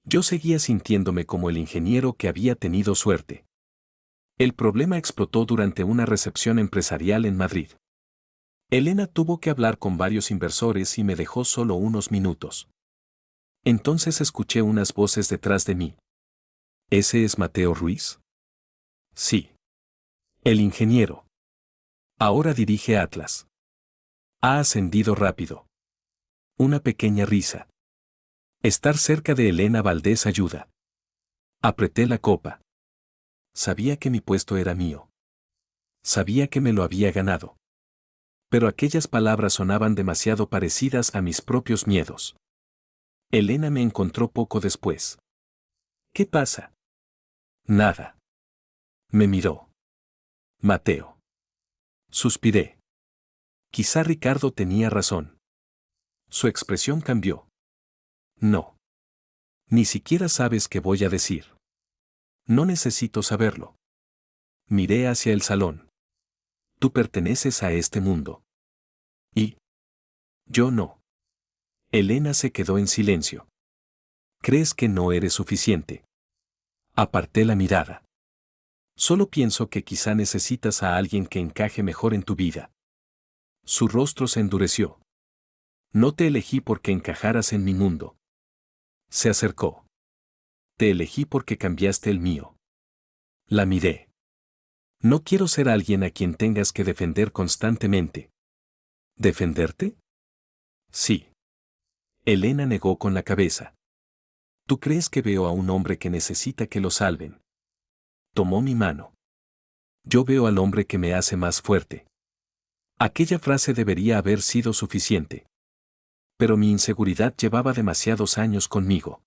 Yo seguía sintiéndome como el ingeniero que había tenido suerte. El problema explotó durante una recepción empresarial en Madrid. Elena tuvo que hablar con varios inversores y me dejó solo unos minutos. Entonces escuché unas voces detrás de mí. ¿Ese es Mateo Ruiz? Sí. El ingeniero. Ahora dirige Atlas. Ha ascendido rápido. Una pequeña risa. Estar cerca de Elena Valdés ayuda. Apreté la copa. Sabía que mi puesto era mío. Sabía que me lo había ganado. Pero aquellas palabras sonaban demasiado parecidas a mis propios miedos. Elena me encontró poco después. ¿Qué pasa? Nada. Me miró. Mateo. Suspiré. Quizá Ricardo tenía razón. Su expresión cambió. No. Ni siquiera sabes qué voy a decir. No necesito saberlo. Miré hacia el salón. Tú perteneces a este mundo. Y yo no. Elena se quedó en silencio. ¿Crees que no eres suficiente? Aparté la mirada. Solo pienso que quizá necesitas a alguien que encaje mejor en tu vida. Su rostro se endureció. No te elegí porque encajaras en mi mundo. Se acercó. Te elegí porque cambiaste el mío. La miré. No quiero ser alguien a quien tengas que defender constantemente. ¿Defenderte? Sí. Elena negó con la cabeza. ¿Tú crees que veo a un hombre que necesita que lo salven? Tomó mi mano. Yo veo al hombre que me hace más fuerte. Aquella frase debería haber sido suficiente. Pero mi inseguridad llevaba demasiados años conmigo.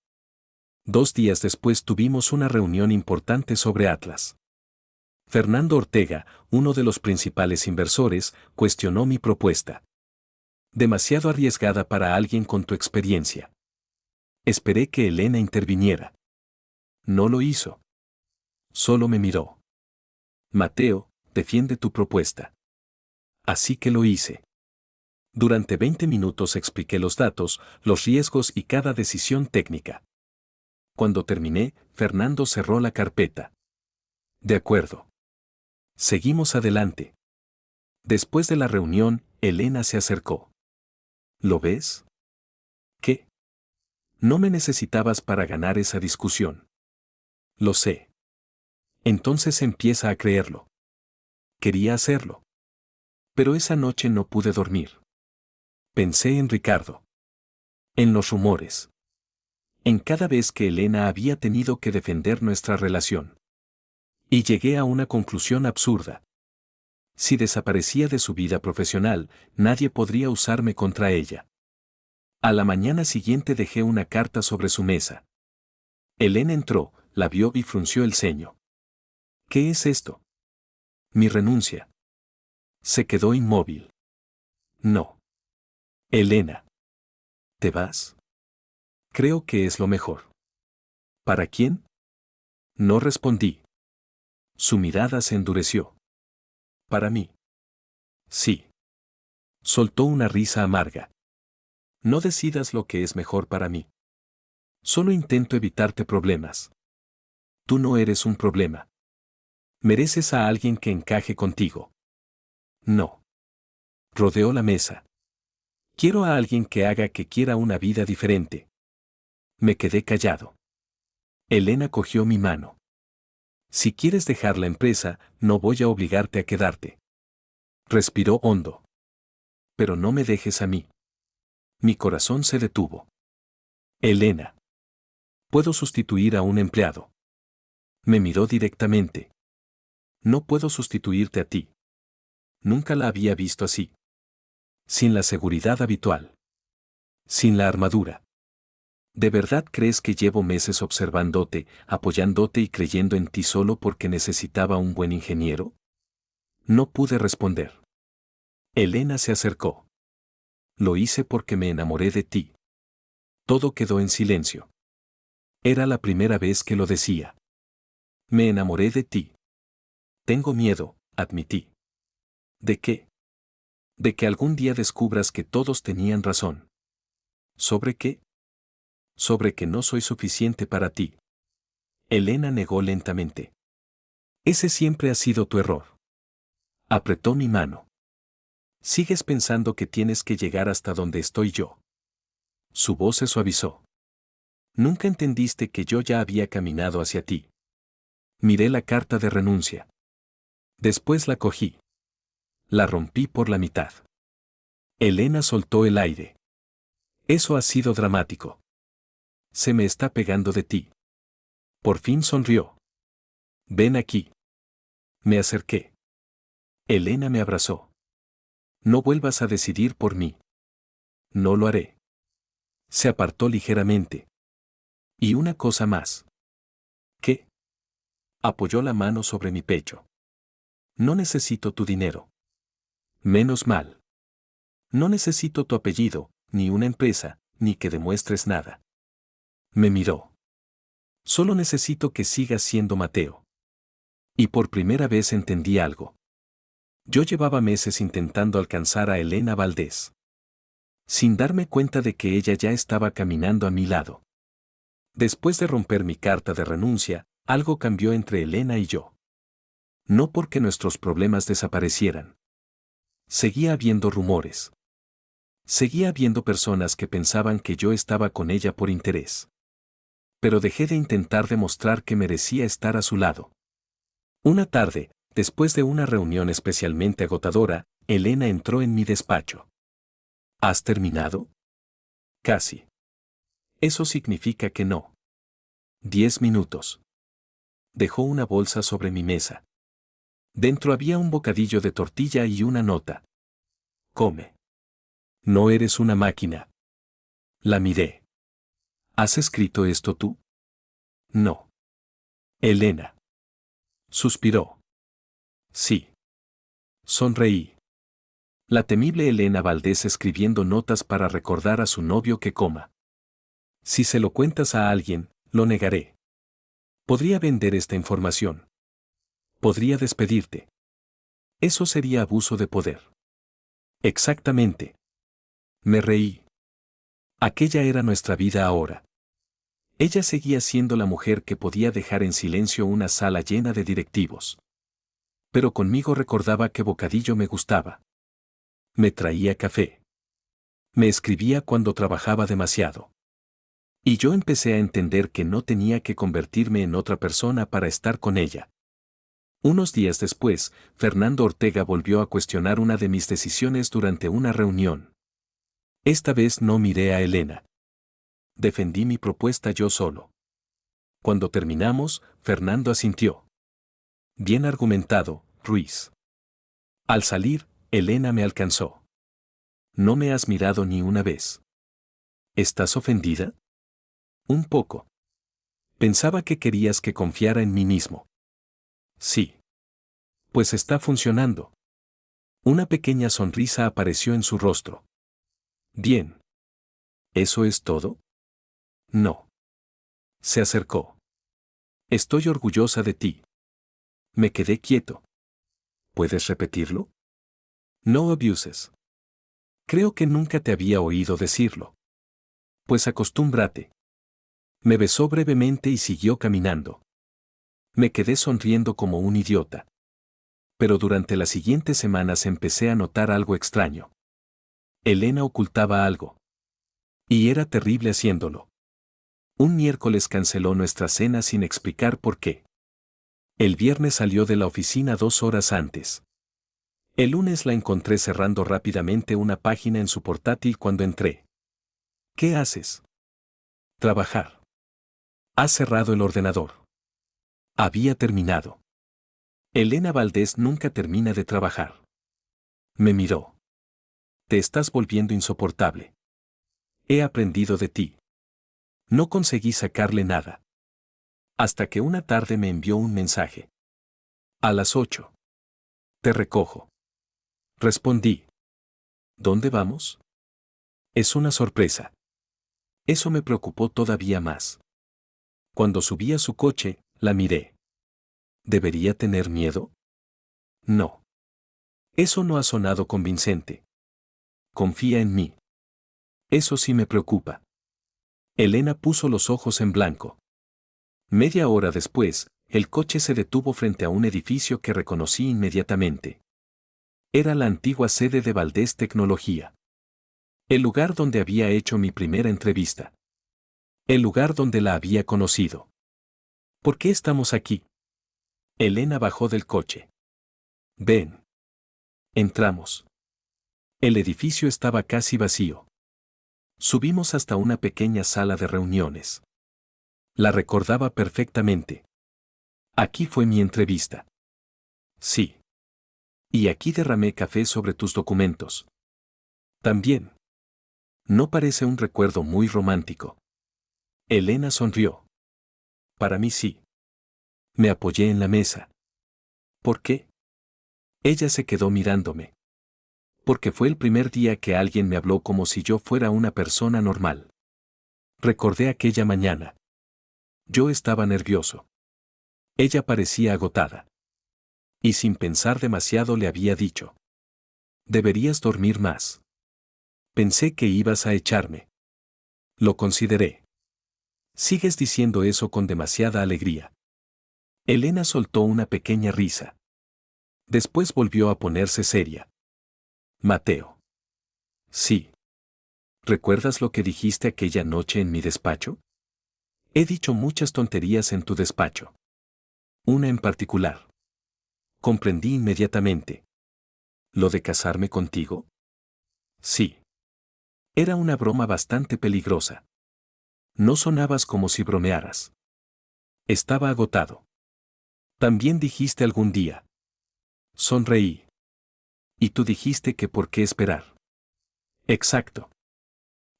2 días después tuvimos una reunión importante sobre Atlas. Fernando Ortega, uno de los principales inversores, cuestionó mi propuesta. Demasiado arriesgada para alguien con tu experiencia. Esperé que Elena interviniera. No lo hizo. Solo me miró. Mateo, defiende tu propuesta. Así que lo hice. Durante 20 minutos expliqué los datos, los riesgos y cada decisión técnica. Cuando terminé, Fernando cerró la carpeta. De acuerdo. Seguimos adelante. Después de la reunión, Elena se acercó. ¿Lo ves? ¿Qué? No me necesitabas para ganar esa discusión. Lo sé. Entonces empieza a creerlo. Quería hacerlo. Pero esa noche no pude dormir. Pensé en Ricardo. En los rumores. En cada vez que Elena había tenido que defender nuestra relación. Y llegué a una conclusión absurda. Si desaparecía de su vida profesional, nadie podría usarme contra ella. A la mañana siguiente dejé una carta sobre su mesa. Elena entró, la vio y frunció el ceño. ¿Qué es esto? Mi renuncia. Se quedó inmóvil. No. Elena. ¿Te vas? Creo que es lo mejor. ¿Para quién? No respondí. Su mirada se endureció. Para mí. Sí. Soltó una risa amarga. No decidas lo que es mejor para mí. Solo intento evitarte problemas. Tú no eres un problema. Mereces a alguien que encaje contigo. No. Rodeó la mesa. Quiero a alguien que haga que quiera una vida diferente. Me quedé callado. Elena cogió mi mano. Si quieres dejar la empresa, no voy a obligarte a quedarte. Respiró hondo. Pero no me dejes a mí. Mi corazón se detuvo. Elena. Puedo sustituir a un empleado. Me miró directamente. No puedo sustituirte a ti. Nunca la había visto así. Sin la seguridad habitual. Sin la armadura. ¿De verdad crees que llevo meses observándote, apoyándote y creyendo en ti solo porque necesitaba un buen ingeniero? No pude responder. Elena se acercó. Lo hice porque me enamoré de ti. Todo quedó en silencio. Era la primera vez que lo decía. Me enamoré de ti. Tengo miedo, admití. ¿De qué? De que algún día descubras que todos tenían razón. ¿Sobre qué? Sobre que no soy suficiente para ti. Elena negó lentamente. Ese siempre ha sido tu error. Apretó mi mano. Sigues pensando que tienes que llegar hasta donde estoy yo. Su voz se suavizó. Nunca entendiste que yo ya había caminado hacia ti. Miré la carta de renuncia. Después la cogí. La rompí por la mitad. Elena soltó el aire. Eso ha sido dramático. Se me está pegando de ti. Por fin sonrió. Ven aquí. Me acerqué. Elena me abrazó. No vuelvas a decidir por mí. No lo haré. Se apartó ligeramente. Y una cosa más. ¿Qué? Apoyó la mano sobre mi pecho. No necesito tu dinero. Menos mal. No necesito tu apellido, ni una empresa, ni que demuestres nada. Me miró. Solo necesito que sigas siendo Mateo. Y por primera vez entendí algo. Yo llevaba meses intentando alcanzar a Elena Valdés, sin darme cuenta de que ella ya estaba caminando a mi lado. Después de romper mi carta de renuncia, algo cambió entre Elena y yo. No porque nuestros problemas desaparecieran. Seguía habiendo rumores. Seguía habiendo personas que pensaban que yo estaba con ella por interés. Pero dejé de intentar demostrar que merecía estar a su lado. Una tarde, después de una reunión especialmente agotadora, Elena entró en mi despacho. ¿Has terminado? Casi. Eso significa que no. 10 minutos. Dejó una bolsa sobre mi mesa. Dentro había un bocadillo de tortilla y una nota. Come. No eres una máquina. La miré. ¿Has escrito esto tú? No. Elena. Suspiró. Sí. Sonreí. La temible Elena Valdés escribiendo notas para recordar a su novio que coma. Si se lo cuentas a alguien, lo negaré. Podría vender esta información. Podría despedirte. Eso sería abuso de poder. Exactamente. Me reí. Aquella era nuestra vida ahora. Ella seguía siendo la mujer que podía dejar en silencio una sala llena de directivos. Pero conmigo recordaba que bocadillo me gustaba. Me traía café. Me escribía cuando trabajaba demasiado. Y yo empecé a entender que no tenía que convertirme en otra persona para estar con ella. Unos días después, Fernando Ortega volvió a cuestionar una de mis decisiones durante una reunión. Esta vez no miré a Elena. Defendí mi propuesta yo solo. Cuando terminamos, Fernando asintió. Bien argumentado, Ruiz. Al salir, Elena me alcanzó. No me has mirado ni una vez. ¿Estás ofendida? Un poco. Pensaba que querías que confiara en mí mismo. Sí. Pues está funcionando. Una pequeña sonrisa apareció en su rostro. Bien. ¿Eso es todo? No. Se acercó. Estoy orgullosa de ti. Me quedé quieto. ¿Puedes repetirlo? No abuses. Creo que nunca te había oído decirlo. Pues acostúmbrate. Me besó brevemente y siguió caminando. Me quedé sonriendo como un idiota. Pero durante las siguientes semanas empecé a notar algo extraño. Elena ocultaba algo. Y era terrible haciéndolo. Un miércoles canceló nuestra cena sin explicar por qué. El viernes salió de la oficina 2 horas antes. El lunes la encontré cerrando rápidamente una página en su portátil cuando entré. ¿Qué haces? Trabajar. Has cerrado el ordenador. Había terminado. Elena Valdés nunca termina de trabajar. Me miró. Te estás volviendo insoportable. He aprendido de ti. No conseguí sacarle nada. Hasta que una tarde me envió un mensaje. A las 8. Te recojo. Respondí. ¿Dónde vamos? Es una sorpresa. Eso me preocupó todavía más. Cuando subí a su coche, la miré. ¿Debería tener miedo? No. Eso no ha sonado convincente. Confía en mí. Eso sí me preocupa. Elena puso los ojos en blanco. Media hora después, el coche se detuvo frente a un edificio que reconocí inmediatamente. Era la antigua sede de Valdés Tecnología. El lugar donde había hecho mi primera entrevista. El lugar donde la había conocido. ¿Por qué estamos aquí? Elena bajó del coche. Ven. Entramos. El edificio estaba casi vacío. Subimos hasta una pequeña sala de reuniones. La recordaba perfectamente. Aquí fue mi entrevista. Sí. Y aquí derramé café sobre tus documentos. También. No parece un recuerdo muy romántico. Elena sonrió. Para mí sí. Me apoyé en la mesa. ¿Por qué? Ella se quedó mirándome. Porque fue el primer día que alguien me habló como si yo fuera una persona normal. Recordé aquella mañana. Yo estaba nervioso. Ella parecía agotada. Y sin pensar demasiado le había dicho. Deberías dormir más. Pensé que ibas a echarme. Lo consideré. Sigues diciendo eso con demasiada alegría. Elena soltó una pequeña risa. Después volvió a ponerse seria. Mateo. Sí. ¿Recuerdas lo que dijiste aquella noche en mi despacho? He dicho muchas tonterías en tu despacho. Una en particular. Comprendí inmediatamente. ¿Lo de casarme contigo? Sí. Era una broma bastante peligrosa. No sonabas como si bromearas. Estaba agotado. También dijiste algún día. Sonreí. Y tú dijiste que por qué esperar. Exacto.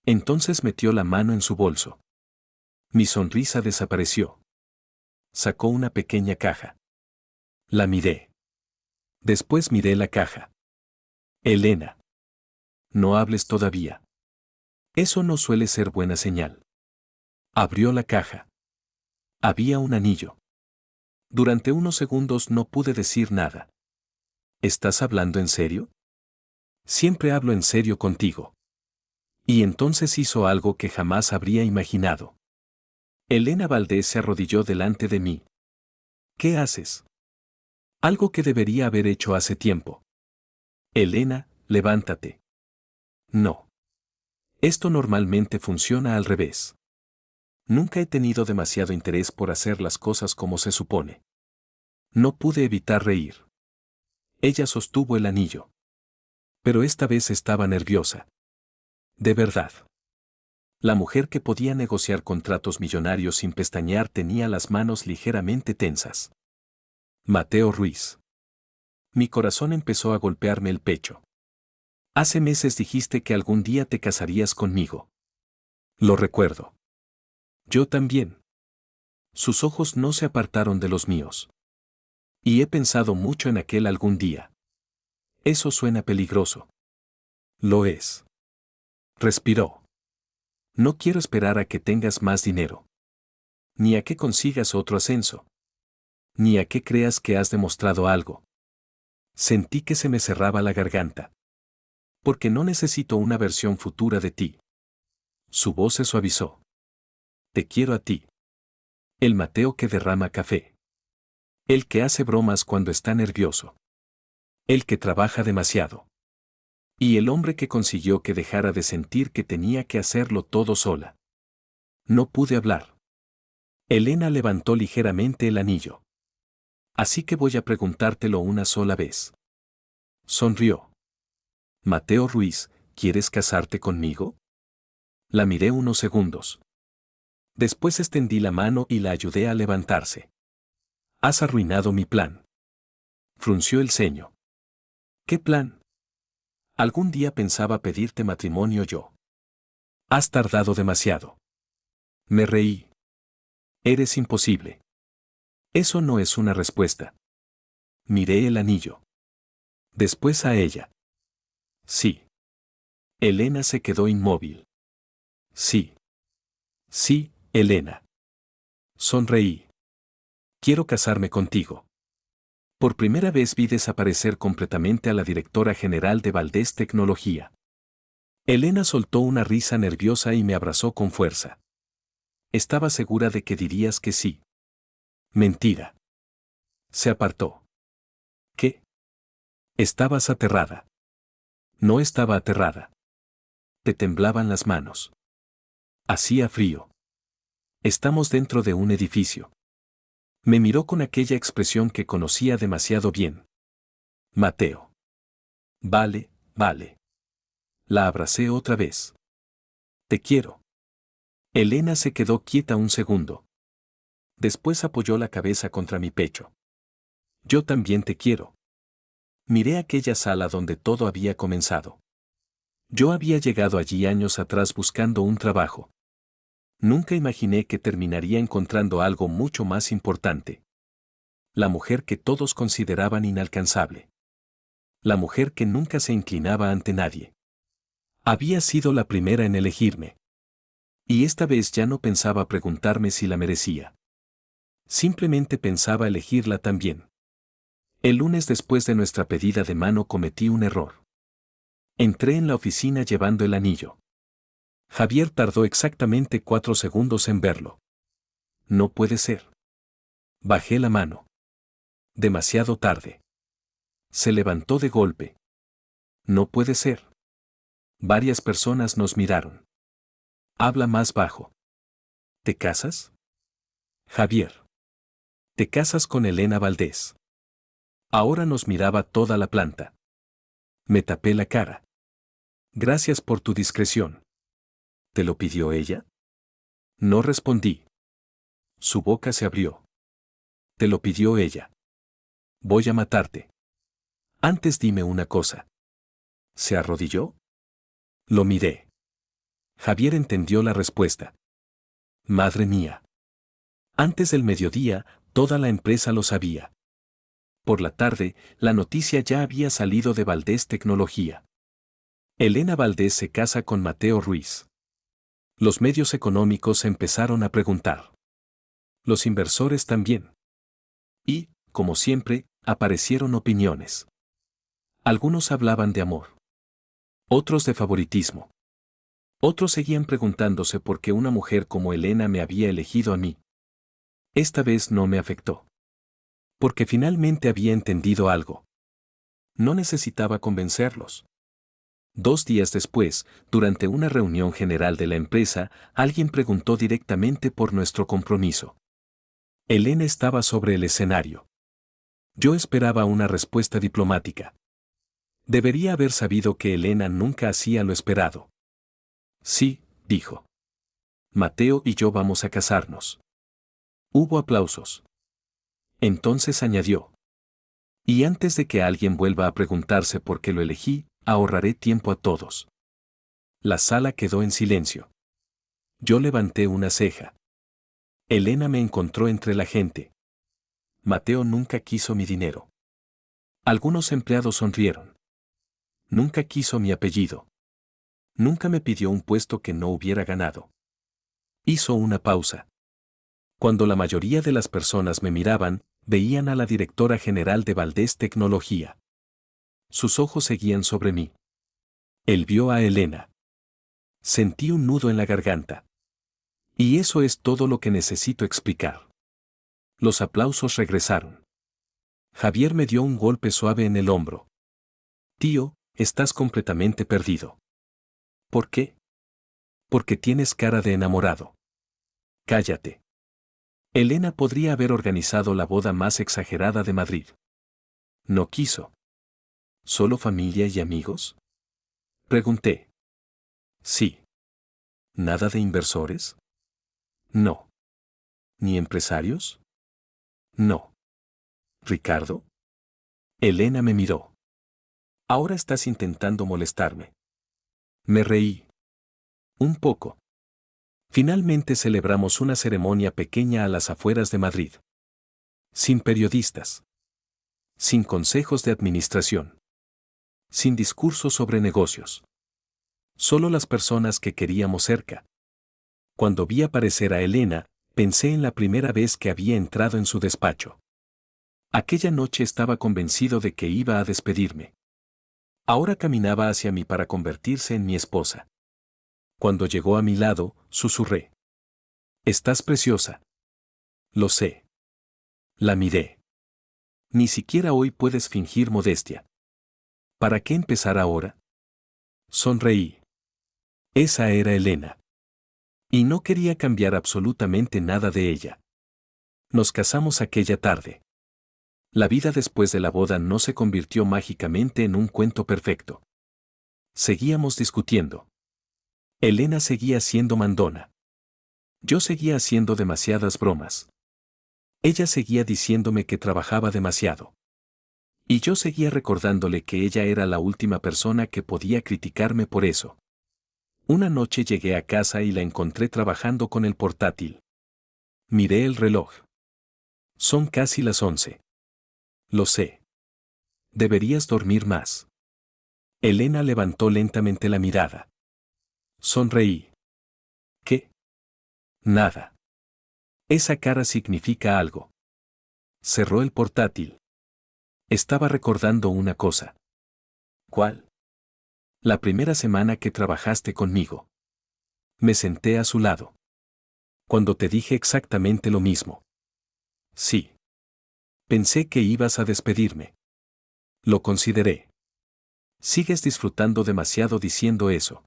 Entonces metió la mano en su bolso. Mi sonrisa desapareció. Sacó una pequeña caja. La miré. Después miré la caja. Elena. No hables todavía. Eso no suele ser buena señal. Abrió la caja. Había un anillo. Durante unos segundos no pude decir nada. ¿Estás hablando en serio? Siempre hablo en serio contigo. Y entonces hizo algo que jamás habría imaginado. Elena Valdés se arrodilló delante de mí. ¿Qué haces? Algo que debería haber hecho hace tiempo. Elena, levántate. No. Esto normalmente funciona al revés. Nunca he tenido demasiado interés por hacer las cosas como se supone. No pude evitar reír. Ella sostuvo el anillo. Pero esta vez estaba nerviosa. De verdad. La mujer que podía negociar contratos millonarios sin pestañear tenía las manos ligeramente tensas. Mateo Ruiz. Mi corazón empezó a golpearme el pecho. Hace meses dijiste que algún día te casarías conmigo. Lo recuerdo. Yo también. Sus ojos no se apartaron de los míos. Y he pensado mucho en aquel algún día. Eso suena peligroso. Lo es. Respiró. No quiero esperar a que tengas más dinero. Ni a que consigas otro ascenso. Ni a que creas que has demostrado algo. Sentí que se me cerraba la garganta. Porque no necesito una versión futura de ti. Su voz se suavizó. Te quiero a ti. El Mateo que derrama café. El que hace bromas cuando está nervioso. El que trabaja demasiado. Y el hombre que consiguió que dejara de sentir que tenía que hacerlo todo sola. No pude hablar. Elena levantó ligeramente el anillo. Así que voy a preguntártelo una sola vez. Sonrió. Mateo Ruiz, ¿quieres casarte conmigo? La miré unos segundos. Después extendí la mano y la ayudé a levantarse. Has arruinado mi plan. Frunció el ceño. ¿Qué plan? Algún día pensaba pedirte matrimonio yo. Has tardado demasiado. Me reí. Eres imposible. Eso no es una respuesta. Miré el anillo. Después a ella. Sí. Elena se quedó inmóvil. Sí. Sí, Elena. Sonreí. Quiero casarme contigo. Por primera vez vi desaparecer completamente a la directora general de Valdés Tecnología. Elena soltó una risa nerviosa y me abrazó con fuerza. Estaba segura de que dirías que sí. Mentira. Se apartó. ¿Qué? Estabas aterrada. No estaba aterrada. Te temblaban las manos. Hacía frío. Estamos dentro de un edificio. Me miró con aquella expresión que conocía demasiado bien. Mateo. Vale, vale. La abracé otra vez. Te quiero. Elena se quedó quieta un segundo. Después apoyó la cabeza contra mi pecho. Yo también te quiero. Miré aquella sala donde todo había comenzado. Yo había llegado allí años atrás buscando un trabajo. Nunca imaginé que terminaría encontrando algo mucho más importante. La mujer que todos consideraban inalcanzable. La mujer que nunca se inclinaba ante nadie. Había sido la primera en elegirme. Y esta vez ya no pensaba preguntarme si la merecía. Simplemente pensaba elegirla también. El lunes después de nuestra pedida de mano cometí un error. Entré en la oficina llevando el anillo. Javier tardó exactamente 4 segundos en verlo. No puede ser. Bajé la mano. Demasiado tarde. Se levantó de golpe. No puede ser. Varias personas nos miraron. Habla más bajo. ¿Te casas? Javier. ¿Te casas con Elena Valdés? Ahora nos miraba toda la planta. Me tapé la cara. Gracias por tu discreción. ¿Te lo pidió ella? No respondí. Su boca se abrió. Te lo pidió ella. Voy a matarte. Antes dime una cosa. ¿Se arrodilló? Lo miré. Javier entendió la respuesta. Madre mía. Antes del mediodía, toda la empresa lo sabía. Por la tarde, la noticia ya había salido de Valdés Tecnología. Elena Valdés se casa con Mateo Ruiz. Los medios económicos empezaron a preguntar. Los inversores también. Y, como siempre, aparecieron opiniones. Algunos hablaban de amor. Otros de favoritismo. Otros seguían preguntándose por qué una mujer como Elena me había elegido a mí. Esta vez no me afectó. Porque finalmente había entendido algo. No necesitaba convencerlos. 2 días después, durante una reunión general de la empresa, alguien preguntó directamente por nuestro compromiso. Elena estaba sobre el escenario. Yo esperaba una respuesta diplomática. Debería haber sabido que Elena nunca hacía lo esperado. Sí, dijo. Mateo y yo vamos a casarnos. Hubo aplausos. Entonces añadió. Y antes de que alguien vuelva a preguntarse por qué lo elegí, ahorraré tiempo a todos. La sala quedó en silencio. Yo levanté una ceja. Elena me encontró entre la gente. Mateo nunca quiso mi dinero. Algunos empleados sonrieron. Nunca quiso mi apellido. Nunca me pidió un puesto que no hubiera ganado. Hizo una pausa. Cuando la mayoría de las personas me miraban, veían a la directora general de Valdés Tecnología. Sus ojos seguían sobre mí. Él vio a Elena. Sentí un nudo en la garganta. Y eso es todo lo que necesito explicar. Los aplausos regresaron. Javier me dio un golpe suave en el hombro. Tío, estás completamente perdido. ¿Por qué? Porque tienes cara de enamorado. Cállate. Elena podría haber organizado la boda más exagerada de Madrid. No quiso. ¿Solo familia y amigos? Pregunté. Sí. ¿Nada de inversores? No. ¿Ni empresarios? No. ¿Ricardo? Elena me miró. Ahora estás intentando molestarme. Me reí. Un poco. Finalmente celebramos una ceremonia pequeña a las afueras de Madrid. Sin periodistas. Sin consejos de administración. Sin discursos sobre negocios. Solo las personas que queríamos cerca. Cuando vi aparecer a Elena, pensé en la primera vez que había entrado en su despacho. Aquella noche estaba convencido de que iba a despedirme. Ahora caminaba hacia mí para convertirse en mi esposa. Cuando llegó a mi lado, susurré. Estás preciosa. Lo sé. La miré. Ni siquiera hoy puedes fingir modestia. ¿Para qué empezar ahora? Sonreí. Esa era Elena. Y no quería cambiar absolutamente nada de ella. Nos casamos aquella tarde. La vida después de la boda no se convirtió mágicamente en un cuento perfecto. Seguíamos discutiendo. Elena seguía siendo mandona. Yo seguía haciendo demasiadas bromas. Ella seguía diciéndome que trabajaba demasiado. Y yo seguía recordándole que ella era la última persona que podía criticarme por eso. Una noche llegué a casa y la encontré trabajando con el portátil. Miré el reloj. Son casi las 11. Lo sé. Deberías dormir más. Elena levantó lentamente la mirada. Sonreí. ¿Qué? Nada. Esa cara significa algo. Cerró el portátil. Estaba recordando una cosa. ¿Cuál? La primera semana que trabajaste conmigo. Me senté a su lado. Cuando te dije exactamente lo mismo. Sí. Pensé que ibas a despedirme. Lo consideré. Sigues disfrutando demasiado diciendo eso.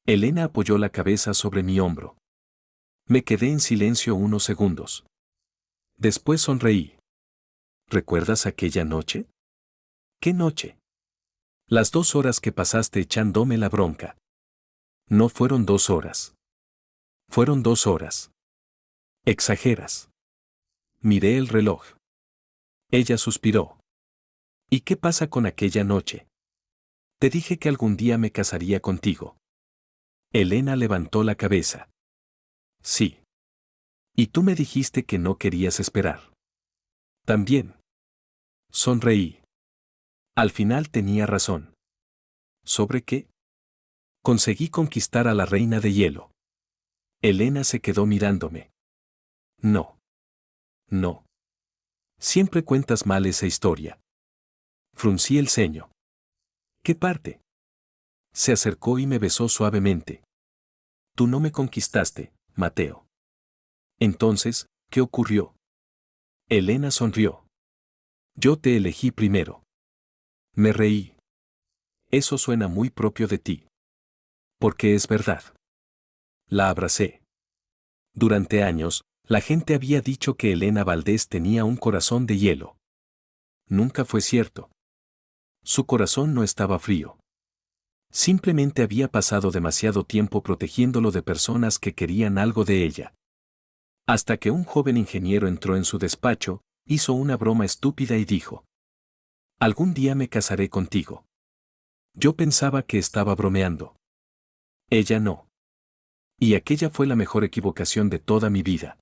Elena apoyó la cabeza sobre mi hombro. Me quedé en silencio unos segundos. Después sonreí. ¿Recuerdas aquella noche? ¿Qué noche? Las 2 horas que pasaste echándome la bronca. No fueron 2 horas. Fueron 2 horas. Exageras. Miré el reloj. Ella suspiró. ¿Y qué pasa con aquella noche? Te dije que algún día me casaría contigo. Elena levantó la cabeza. Sí. Y tú me dijiste que no querías esperar. También. Sonreí. Al final tenía razón. ¿Sobre qué? Conseguí conquistar a la reina de hielo. Elena se quedó mirándome. No. No. Siempre cuentas mal esa historia. Fruncí el ceño. ¿Qué parte? Se acercó y me besó suavemente. Tú no me conquistaste, Mateo. Entonces, ¿qué ocurrió? Elena sonrió. Yo te elegí primero. Me reí. Eso suena muy propio de ti. Porque es verdad. La abracé. Durante años, la gente había dicho que Elena Valdés tenía un corazón de hielo. Nunca fue cierto. Su corazón no estaba frío. Simplemente había pasado demasiado tiempo protegiéndolo de personas que querían algo de ella. Hasta que un joven ingeniero entró en su despacho, hizo una broma estúpida y dijo: Algún día me casaré contigo. Yo pensaba que estaba bromeando. Ella no. Y aquella fue la mejor equivocación de toda mi vida.